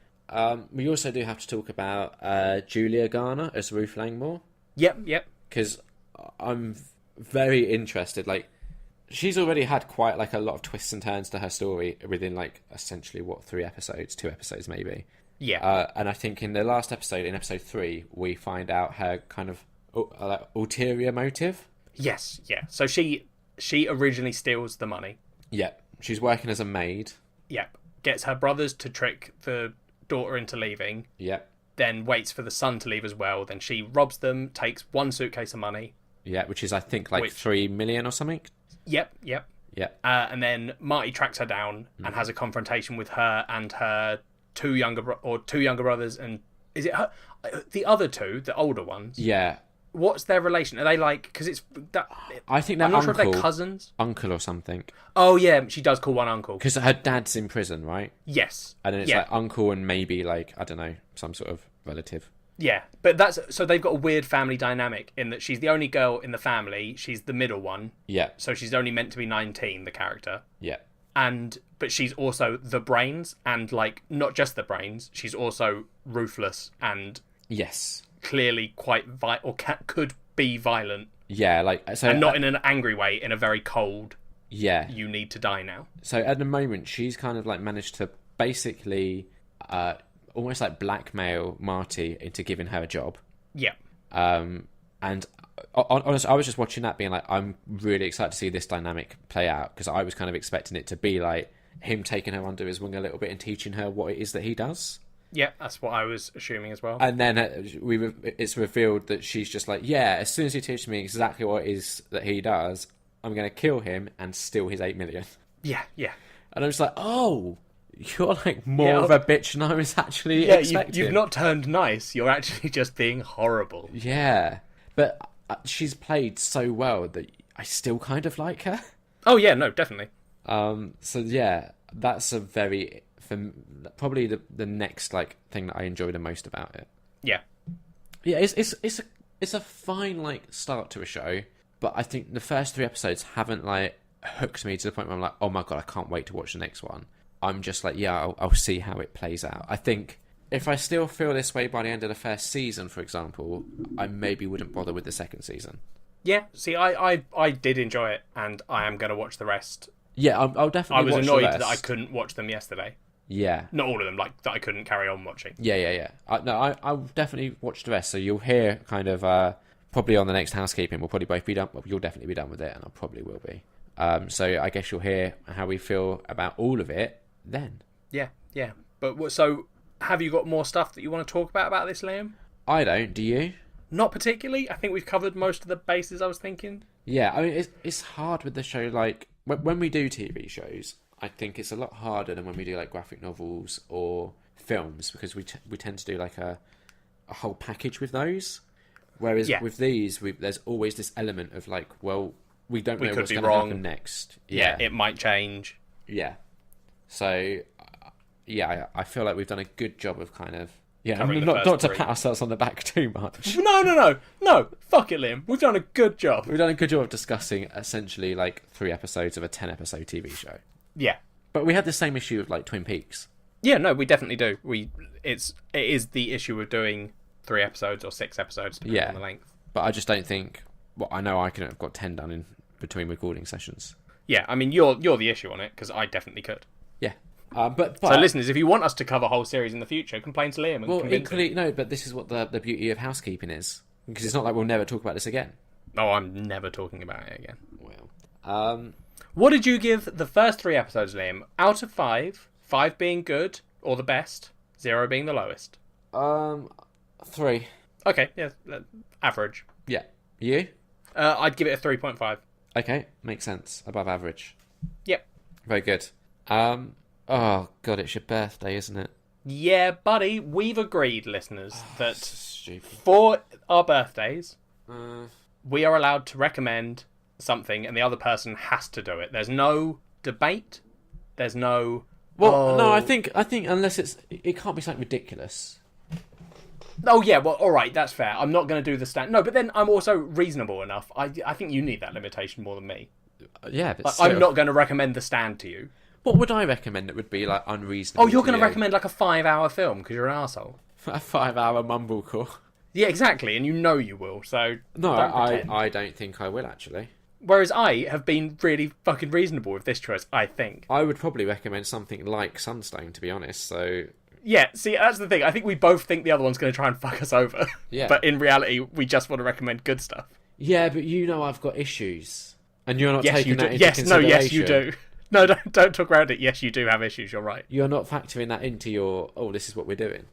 We also do have to talk about Julia Garner as Ruth Langmore. Yep. Because I'm very interested. Like, she's already had quite like a lot of twists and turns to her story within like essentially 2 episodes maybe. Yeah. And I think in the last episode, in episode 3, we find out her kind of ulterior motive. Yes, yeah. So she originally steals the money. Yeah. She's working as a maid. Yep. Gets her brothers to trick the daughter into leaving. Yep. Then waits for the son to leave as well. Then she robs them, takes 1 suitcase of money. Yeah, which is I think like 3 million or something. Yep. Yeah. And then Marty tracks her down and has a confrontation with her and her two younger brothers. And is it her? The other 2, the older ones? Yeah. What's their relation? Are they like... Because it's... that. I think they're I'm not uncle, sure if they're cousins. Uncle or something. Oh, yeah. She does call one uncle. Because her dad's in prison, right? Yes. And then it's like uncle and maybe like, I don't know, some sort of relative. Yeah. But that's... So they've got a weird family dynamic in that she's the only girl in the family. She's the middle one. Yeah. So she's only meant to be 19, the character. Yeah. But she's also the brains, and like not just the brains, she's also ruthless and yes, clearly quite could be violent. Yeah, like so, and not in an angry way, in a very cold. Yeah, you need to die now. So at the moment, she's kind of like managed to basically almost like blackmail Marty into giving her a job. Yeah. And honestly, I was just watching that, being like, I'm really excited to see this dynamic play out, because I was kind of expecting it to be like him taking her under his wing a little bit and teaching her what it is that he does. Yeah, that's what I was assuming as well. And then it's revealed that she's just like, yeah, as soon as he teaches me exactly what it is that he does, I'm going to kill him and steal his 8 million. Yeah. And I'm just like, oh, You're like more of a bitch than I was actually Yeah, expecting. you've not turned nice. You're actually just being horrible. Yeah, but she's played so well that I still kind of like her. Oh yeah, no, definitely. So yeah, that's probably the next like thing that I enjoy the most about it. Yeah. Yeah, it's a fine like start to a show, but I think the first 3 episodes haven't like hooked me to the point where I'm like, oh my god, I can't wait to watch the next one. I'm just like, yeah, I'll see how it plays out. I think if I still feel this way by the end of the first season, for example, I maybe wouldn't bother with the second season. Yeah, see, I did enjoy it, and I am going to watch the rest. Yeah, I'll definitely watch the rest. I was annoyed that I couldn't watch them yesterday. Yeah. Not all of them, like, that I couldn't carry on watching. Yeah. I'll definitely watch the rest, so you'll hear kind of, probably on the next Housekeeping, we'll probably both be done, well, you'll definitely be done with it, and I probably will be. So I guess you'll hear how we feel about all of it then. Yeah. But, so, have you got more stuff that you want to talk about this, Liam? I don't, do you? Not particularly. I think we've covered most of the bases I was thinking. Yeah, I mean, it's hard with the show, like, when we do TV shows, I think it's a lot harder than when we do, like, graphic novels or films, because we tend to do, like, a whole package with those. Whereas with these, there's always this element of, like, well, we don't know what's going to happen next. Yeah, it might change. Yeah. So, yeah, I feel like we've done a good job of kind of... Yeah, not to pat ourselves on the back too much. No, fuck it, Liam. We've done a good job. We've done a good job of discussing, essentially, like, 3 episodes of a 10-episode TV show. Yeah. But we had the same issue with, like, Twin Peaks. Yeah, no, we definitely do. It is the issue of doing 3 episodes or 6 episodes, depending on the length. But I just don't think... Well, I know I could have got 10 done in between recording sessions. Yeah, I mean, you're the issue on it, because I definitely could. Yeah. But so, listeners, if you want us to cover a whole series in the future, complain to Liam and convince him. No, but this is what the beauty of Housekeeping is. Because it's not like we'll never talk about this again. No, I'm never talking about it again. Well, what did you give the first 3 episodes, Liam? Out of 5, 5 being good or the best, 0 being the lowest. 3. Okay, yeah, average. Yeah. You? I'd give it a 3.5. Okay, makes sense. Above average. Yep. Very good. Oh god, it's your birthday, isn't it? Yeah, buddy, we've agreed, listeners, that for our birthdays, we are allowed to recommend something and the other person has to do it. There's no debate. There's no... Well, no, I think unless it can't be something ridiculous. Oh, yeah, well, all right, that's fair. I'm not going to do the stand... No, but then I'm also reasonable enough. I think you need that limitation more than me. Yeah, but I'm not going to recommend The Stand to you. What would I recommend that would be, like, unreasonable? Oh, you're going to recommend, like, a 5-hour film because you're an arsehole. A 5-hour mumblecore. Yeah, exactly, and you know you will, so no, don't I don't think I will, actually. Whereas I have been really fucking reasonable with this choice, I think. I would probably recommend something like Sunstone, to be honest, so... Yeah, see, that's the thing. I think we both think the other one's going to try and fuck us over. Yeah. But in reality, we just want to recommend good stuff. Yeah, but you know I've got issues. And you're not taking that into consideration. Yes, you do. No, don't talk around it. Yes, you do have issues, you're right. You're not factoring that into your, oh, this is what we're doing.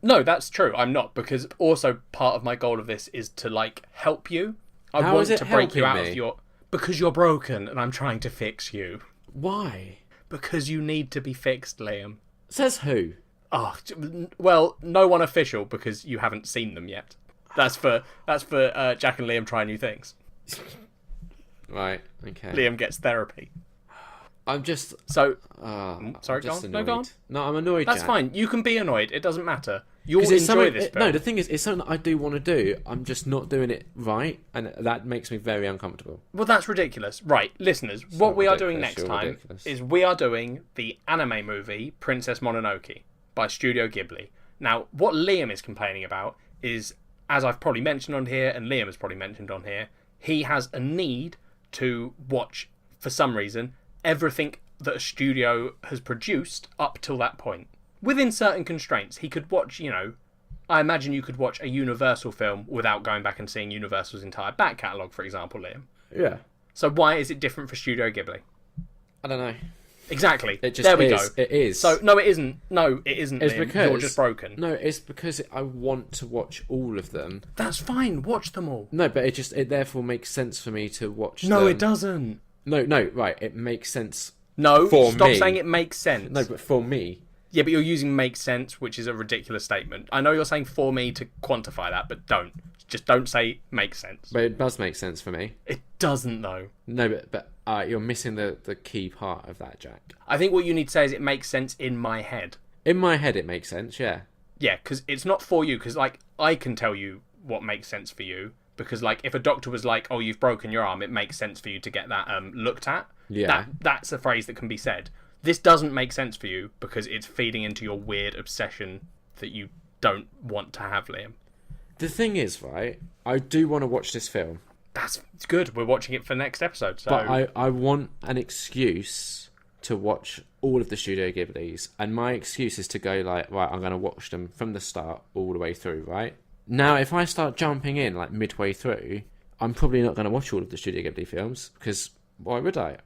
No, that's true. I'm not, because also part of my goal of this is to, like, help you. How want is it to break you out helping of me? your... Because you're broken, and I'm trying to fix you. Why? Because you need to be fixed, Liam. Says who? Oh, well, no one official, because you haven't seen them yet. That's for Jack and Liam try new things. Right, okay. Liam gets therapy. I'm just... So... sorry, go on. annoyed. No, go on. No, I'm annoyed, That's Jack. fine. You can be annoyed. It doesn't matter. You'll it's enjoy this film. No, the thing is, it's something that I do want to do. I'm just not doing it right, and that makes me very uncomfortable. Well, that's ridiculous. Right, listeners, what we are doing next time ridiculous. is we are doing the anime movie Princess Mononoke by Studio Ghibli. Now, what Liam is complaining about is, as I've probably mentioned on here, and Liam has probably mentioned on here, he has a need to watch, for some reason, everything that a studio has produced up till that point. Within certain constraints, he could watch, I imagine you could watch a Universal film without going back and seeing Universal's entire back catalogue, for example, Liam. Yeah. So why is it different for Studio Ghibli? I don't know. Exactly. It just there we is. go. It is. So, no, it isn't. No, it isn't, It's Liam. because... You're just broken. No, it's because I want to watch all of them. That's fine. Watch them all. No, but it therefore makes sense for me to watch them. No, it doesn't. No, right. It makes sense. No, For stop me. saying it makes sense. No, but for me. Yeah, but you're using makes sense, which is a ridiculous statement. I know you're saying for me to quantify that, but don't. Just don't say makes sense. But it does make sense for me. It doesn't, though. No, but you're missing the key part of that, Jack. I think what you need to say is it makes sense in my head. In my head, it makes sense, yeah. Yeah, because it's not for you, because, like, I can tell you what makes sense for you, because, like, if a doctor was like, oh, you've broken your arm, it makes sense for you to get that looked at. Yeah. That's a phrase that can be said. This doesn't make sense for you because it's feeding into your weird obsession that you don't want to have, Liam. The thing is, right, I do want to watch this film. That's good. We're watching it for next episode. So. But I want an excuse to watch all of the Studio Ghiblis. And my excuse is to go like, right, I'm going to watch them from the start all the way through, right? Now, if I start jumping in like midway through, I'm probably not going to watch all of the Studio Ghibli films because why would I?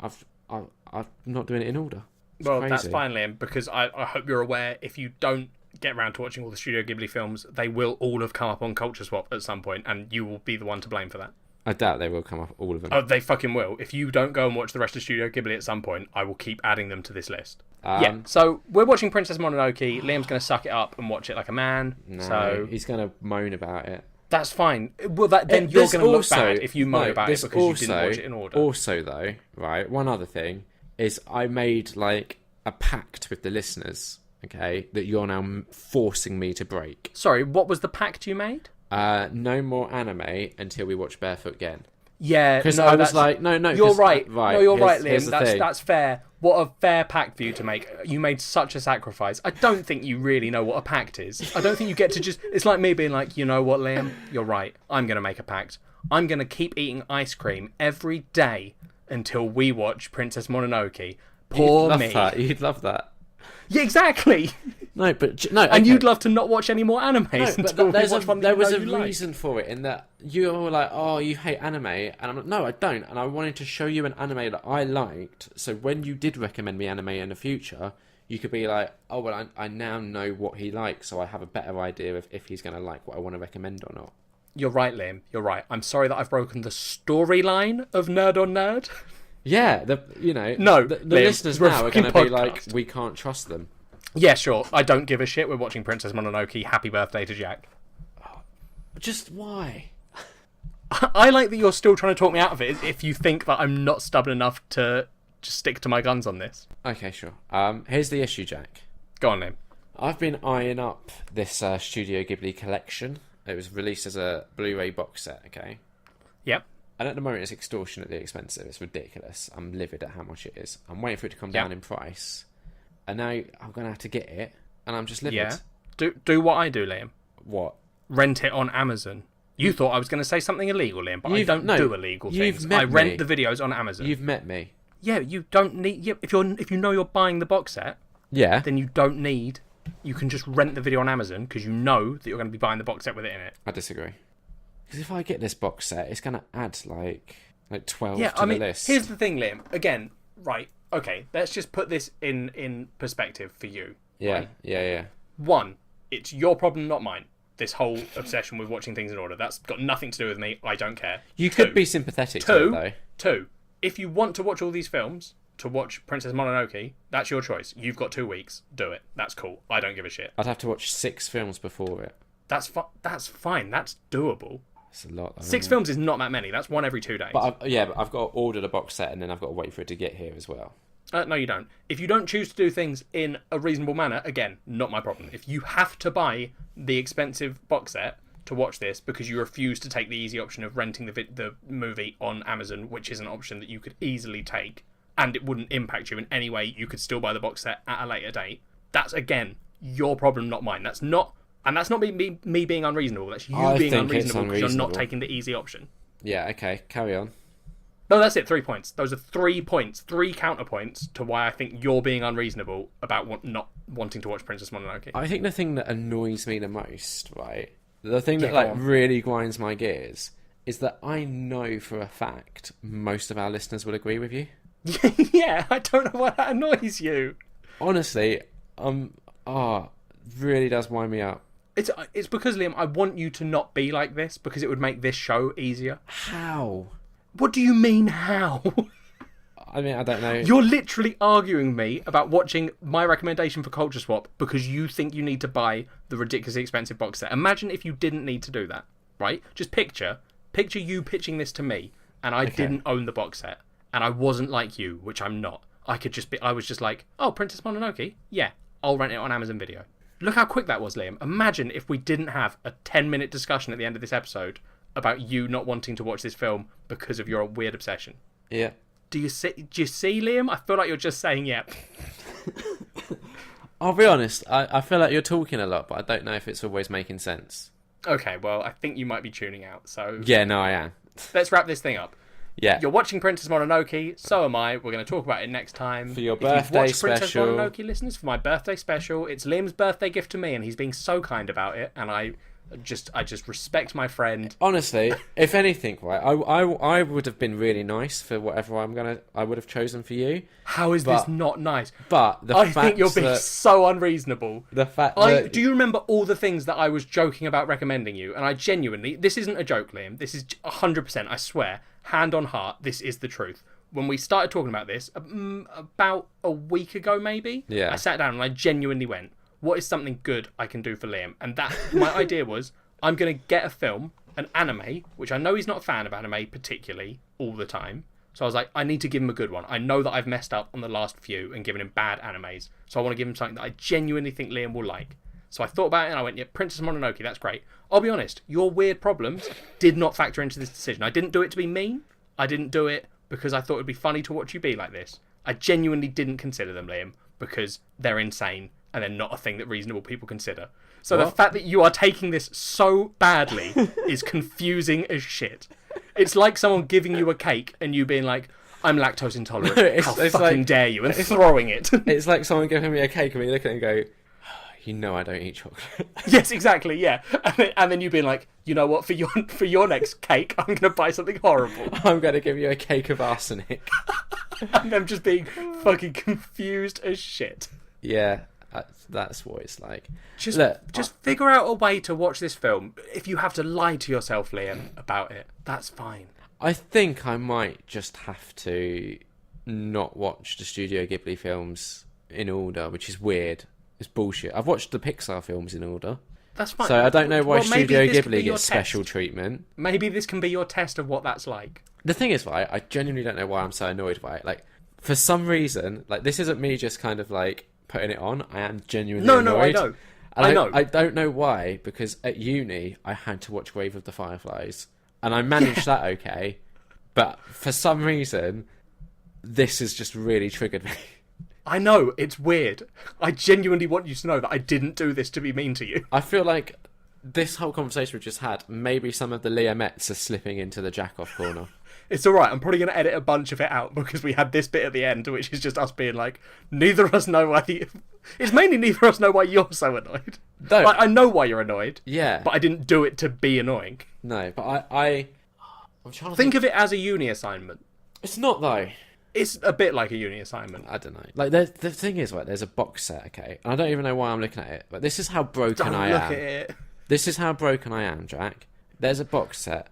I'm not doing it in order. It's well, crazy. that's fine, Liam, because I hope you're aware if you don't get around to watching all the Studio Ghibli films, they will all have come up on Culture Swap at some point, and you will be the one to blame for that. I doubt they will come up, all of them. Oh, they fucking will. If you don't go and watch the rest of Studio Ghibli at some point, I will keep adding them to this list. Yeah, so we're watching Princess Mononoke. Liam's going to suck it up and watch it like a man. No, so he's going to moan about it. That's fine. Well, then you're going to look bad if you moan about it because you didn't watch it in order. Also, though, right, one other thing is I made, like, a pact with the listeners, okay, that you're now forcing me to break. Sorry, what was the pact you made? No more anime until we watch Barefoot again. Yeah, because no, I was like, no, you're right. Right, no, you're right, Liam. That's That's fair. What a fair pact for you to make. You made such a sacrifice. I don't think you really know what a pact is. I don't think you get to just. It's like me being like, you know what, Liam? You're right. I'm going to make a pact. I'm going to keep eating ice cream every day until we watch Princess Mononoke. Poor me. You'd love that. Yeah, exactly. No, but no, okay. And you'd love to not watch any more animes until we watch one that there was you a know you reason like. for it in that you were like, oh, you hate anime, and I'm like, no, I don't, and I wanted to show you an anime that I liked, so when you did recommend me anime in the future, you could be like, oh, well, I now know what he likes, so I have a better idea of if he's going to like what I want to recommend or not. You're right, Liam. You're right. I'm sorry that I've broken the storyline of Nerd on Nerd. Yeah, the Liam, listeners now are going to be podcast. like, we can't trust them. Yeah, sure. I don't give a shit. We're watching Princess Mononoke. Happy birthday to Jack. Just why? I like that you're still trying to talk me out of it if you think that I'm not stubborn enough to just stick to my guns on this. Okay, sure. Here's the issue, Jack. Go on, Liam. I've been eyeing up this Studio Ghibli collection. It was released as a Blu-ray box set, okay? Yep. And at the moment it's extortionately expensive. It's ridiculous. I'm livid at how much it is. I'm waiting for it to come down in price. And now I'm going to have to get it. And I'm just livid. Yeah. Do what I do, Liam. What? Rent it on Amazon. You thought I was going to say something illegal, Liam, but I don't do illegal things. I rent the videos on Amazon. You've met me. Yeah, you don't need... Yeah, if you know you're buying the box set, then you don't need... You can just rent the video on Amazon because you know that you're going to be buying the box set with it in it. I disagree. Because if I get this box set, it's going to add like 12 to the list. Here's the thing, Liam. Again, right, okay, let's just put this in perspective for you. Yeah, right? yeah. One, it's your problem, not mine. This whole obsession with watching things in order. That's got nothing to do with me. I don't care. You could be sympathetic to it, though. Two, if you want to watch all these films, to watch Princess Mononoke, that's your choice. You've got 2 weeks. Do it. That's cool. I don't give a shit. I'd have to watch 6 films before it. That's fine. That's doable. It's a lot. 6 films is not that many. That's one every 2 days. But I've got to order the box set and then I've got to wait for it to get here as well. No, you don't. If you don't choose to do things in a reasonable manner, again, not my problem. If you have to buy the expensive box set to watch this because you refuse to take the easy option of renting the movie on Amazon, which is an option that you could easily take, and it wouldn't impact you in any way, you could still buy the box set at a later date. That's, again, your problem, not mine. That's not me being unreasonable. That's you being unreasonable because you're not taking the easy option. Yeah, okay, carry on. No, that's it. 3 points. Those are 3 points. 3 counterpoints to why I think you're being unreasonable about not wanting to watch Princess Mononoke. I think the thing that annoys me the most, right? The thing that really grinds my gears is that I know for a fact most of our listeners will agree with you. Yeah, I don't know why that annoys you. Honestly, really does wind me up. It's because, Liam, I want you to not be like this because it would make this show easier. How? What do you mean, how? I mean, I don't know. You're literally arguing me about watching my recommendation for Culture Swap because you think you need to buy the ridiculously expensive box set. Imagine if you didn't need to do that, right? Just picture you pitching this to me, and I didn't own the box set, and I wasn't like you, which I'm not. I was just like, oh, Princess Mononoke? Yeah, I'll rent it on Amazon Video. Look how quick that was, Liam. Imagine if we didn't have a 10-minute discussion at the end of this episode about you not wanting to watch this film because of your weird obsession. Yeah. Do you see, Liam? I feel like you're just saying yep. I'll be honest, I feel like you're talking a lot, but I don't know if it's always making sense. Okay, well, I think you might be tuning out, so... Yeah, no, I am. Let's wrap this thing up. Yeah. You're watching Princess Mononoke, so am I. We're going to talk about it next time. For your If you've birthday watched Princess special. Mononoke, listeners, for my birthday special, it's Liam's birthday gift to me, and he's being so kind about it, and I just respect my friend. Honestly, if anything, right, I would have been really nice for whatever I would have chosen for you. How is this not nice? But I think you're being so unreasonable. The fact that... Do you remember all the things that I was joking about recommending you? And I genuinely... This isn't a joke, Liam. This is 100%, I swear. Hand on heart, this is the truth. When we started talking about this, about a week ago maybe, yeah. I sat down and I genuinely went, what is something good I can do for Liam? And that my idea was, I'm going to get a film, an anime, which I know he's not a fan of anime particularly all the time. So I was like, I need to give him a good one. I know that I've messed up on the last few and given him bad animes. So I want to give him something that I genuinely think Liam will like. So I thought about it and I went, yeah, Princess Mononoke, that's great. I'll be honest, your weird problems did not factor into this decision. I didn't do it to be mean. I didn't do it because I thought it'd be funny to watch you be like this. I genuinely didn't consider them, Liam, because they're insane and they're not a thing that reasonable people consider. So the fact that you are taking this so badly is confusing as shit. It's like someone giving you a cake and you being like, I'm lactose intolerant. How fucking dare you? And throwing it. It's like someone giving me a cake and me looking at it and go, you know I don't eat chocolate. Yes, exactly, yeah. And then you being like, you know what, for your next cake, I'm going to buy something horrible. I'm going to give you a cake of arsenic. And them just being fucking confused as shit. Yeah, that's what it's like. Just figure out a way to watch this film. If you have to lie to yourself, Liam, about it, that's fine. I think I might just have to not watch the Studio Ghibli films in order, which is weird. It's bullshit. I've watched the Pixar films in order. That's fine. So I don't know why Studio Ghibli gets test. special treatment. Maybe this can be your test of what that's like. The thing is, right, I genuinely don't know why I'm so annoyed by it. Like, for some reason, like, this isn't me just kind of, like, putting it on. I am genuinely annoyed. No, I know. And I know. I don't know why, because at uni, I had to watch Grave of the Fireflies. And I managed that okay. But for some reason, this has just really triggered me. I know, it's weird. I genuinely want you to know that I didn't do this to be mean to you. I feel like this whole conversation we just had, maybe some of the Liamettes are slipping into the jack-off corner. It's alright, I'm probably going to edit a bunch of it out because we had this bit at the end, which is just us being like, neither of us know why... It's mainly neither of us know why you're so annoyed. No. Like, I know why you're annoyed. Yeah. But I didn't do it to be annoying. No, but I'm trying to think of it as a uni assignment. It's not, though. It's a bit like a uni assignment. I don't know. Like, the thing is, right, there's a box set, okay? And I don't even know why I'm looking at it, but this is how broken I am. Don't look at it. This is how broken I am, Jack. There's a box set,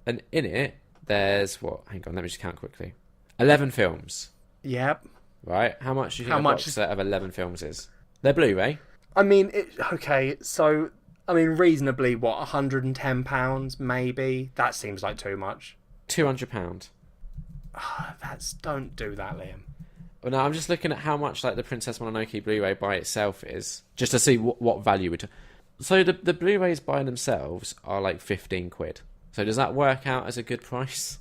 and in it, there's what? Hang on, let me just count quickly. 11 films. Yep. Right? How much do you think a box set of 11 films is? They're Blu-ray. I mean, reasonably, what, £110, maybe? That seems like too much. £200. Don't do that, Liam. Well, no, I'm just looking at how much like the Princess Mononoke Blu-ray by itself is, just to see what value it. So the Blu-rays by themselves are like 15 quid. So does that work out as a good price?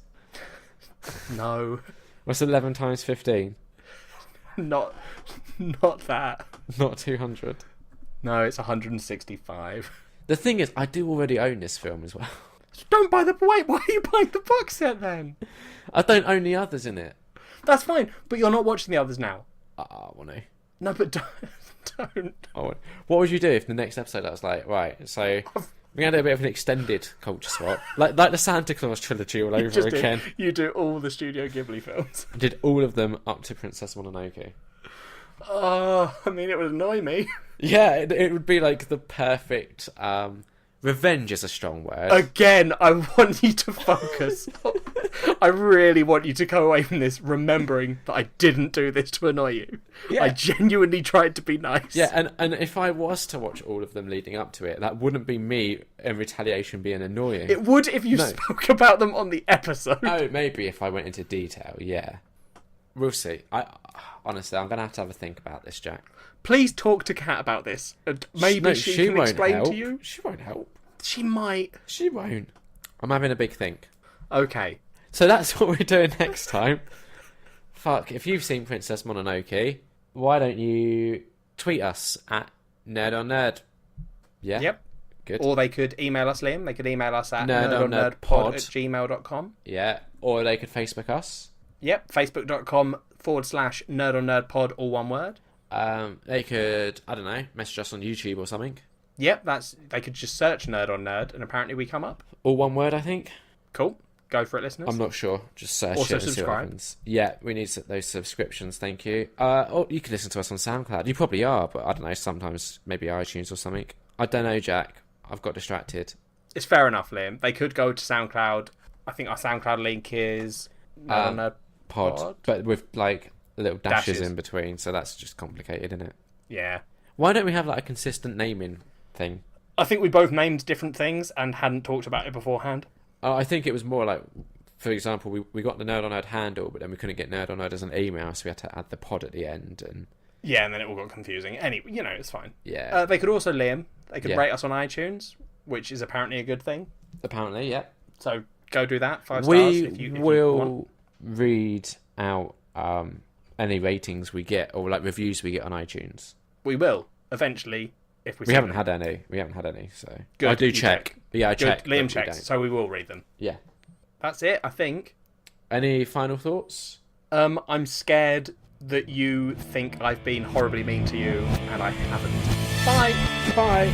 No. What's 11 times 15? Not that. Not 200. No, it's 165. The thing is, I do already own this film as well. Don't buy the... Wait, why are you buying the box set then? I don't own the others in it. That's fine, but you're not watching the others now. I want to. No, but don't. What would you do if the next episode I was like, right, so we're going to do a bit of an extended culture swap, like the Santa Claus trilogy all over again. You do all the Studio Ghibli films. I did all of them up to Princess Mononoke. Oh, I mean, it would annoy me. Yeah, it would be like the perfect... revenge is a strong word. Again, I want you to focus I really want you to go away from this remembering that I didn't do this to annoy you. Yeah. I genuinely tried to be nice. Yeah, and if I was to watch all of them leading up to it, that wouldn't be me in retaliation being annoying. It would if you spoke about them on the episode. Oh, maybe if I went into detail, yeah. We'll see. Honestly, I'm going to have a think about this, Jack. Please talk to Kat about this. And maybe she can won't explain help. to you. She won't help. She might. She won't. I'm having a big think. Okay. So that's what we're doing next time. Fuck, if you've seen Princess Mononoke, why don't you tweet us at nerdonnerd? Yeah? Yep. Good. Or they could email us, Liam. They could email us at nerdonnerdpod nerdonnerdpod@gmail.com. Yeah. Or they could Facebook us. Yep. Facebook.com/nerdonnerdpod, all one word. They could, I don't know, message us on YouTube or something. Yep, they could just search Nerd on Nerd, and apparently we come up. All one word, I think. Cool. Go for it, listeners. I'm not sure. Just search Also it and see what subscribe. happens. Yeah, we need those subscriptions, thank you. Or you can listen to us on SoundCloud. You probably are, but I don't know, sometimes maybe iTunes or something. I don't know, Jack. I've got distracted. It's fair enough, Liam. They could go to SoundCloud. I think our SoundCloud link is Nerd on Nerd Pod, but with like little dashes Dashes. in between, so that's just complicated, isn't it? Yeah. Why don't we have like a consistent naming thing? I think we both named different things and hadn't talked about it beforehand. I think it was more like, for example, we got the Nerd on Nerd handle, but then we couldn't get Nerd on Nerd as an email, so we had to add the pod at the end. And Yeah, and then it all got confusing. Anyway, it's fine. yeah, They could also, Liam, they could Yeah. rate us on iTunes, which is apparently a good thing. apparently, yeah. So go do that. 5 stars We if you want. will read out any ratings we get or like reviews we get on iTunes. We will eventually if we. We haven't had any. We haven't had any. So Good, I do you check. Yeah, I Good. check. Liam but we checks, don't. so we will read them. Yeah. That's it, I think. Any final thoughts? I'm scared that you think I've been horribly mean to you, and I haven't. Bye. Bye.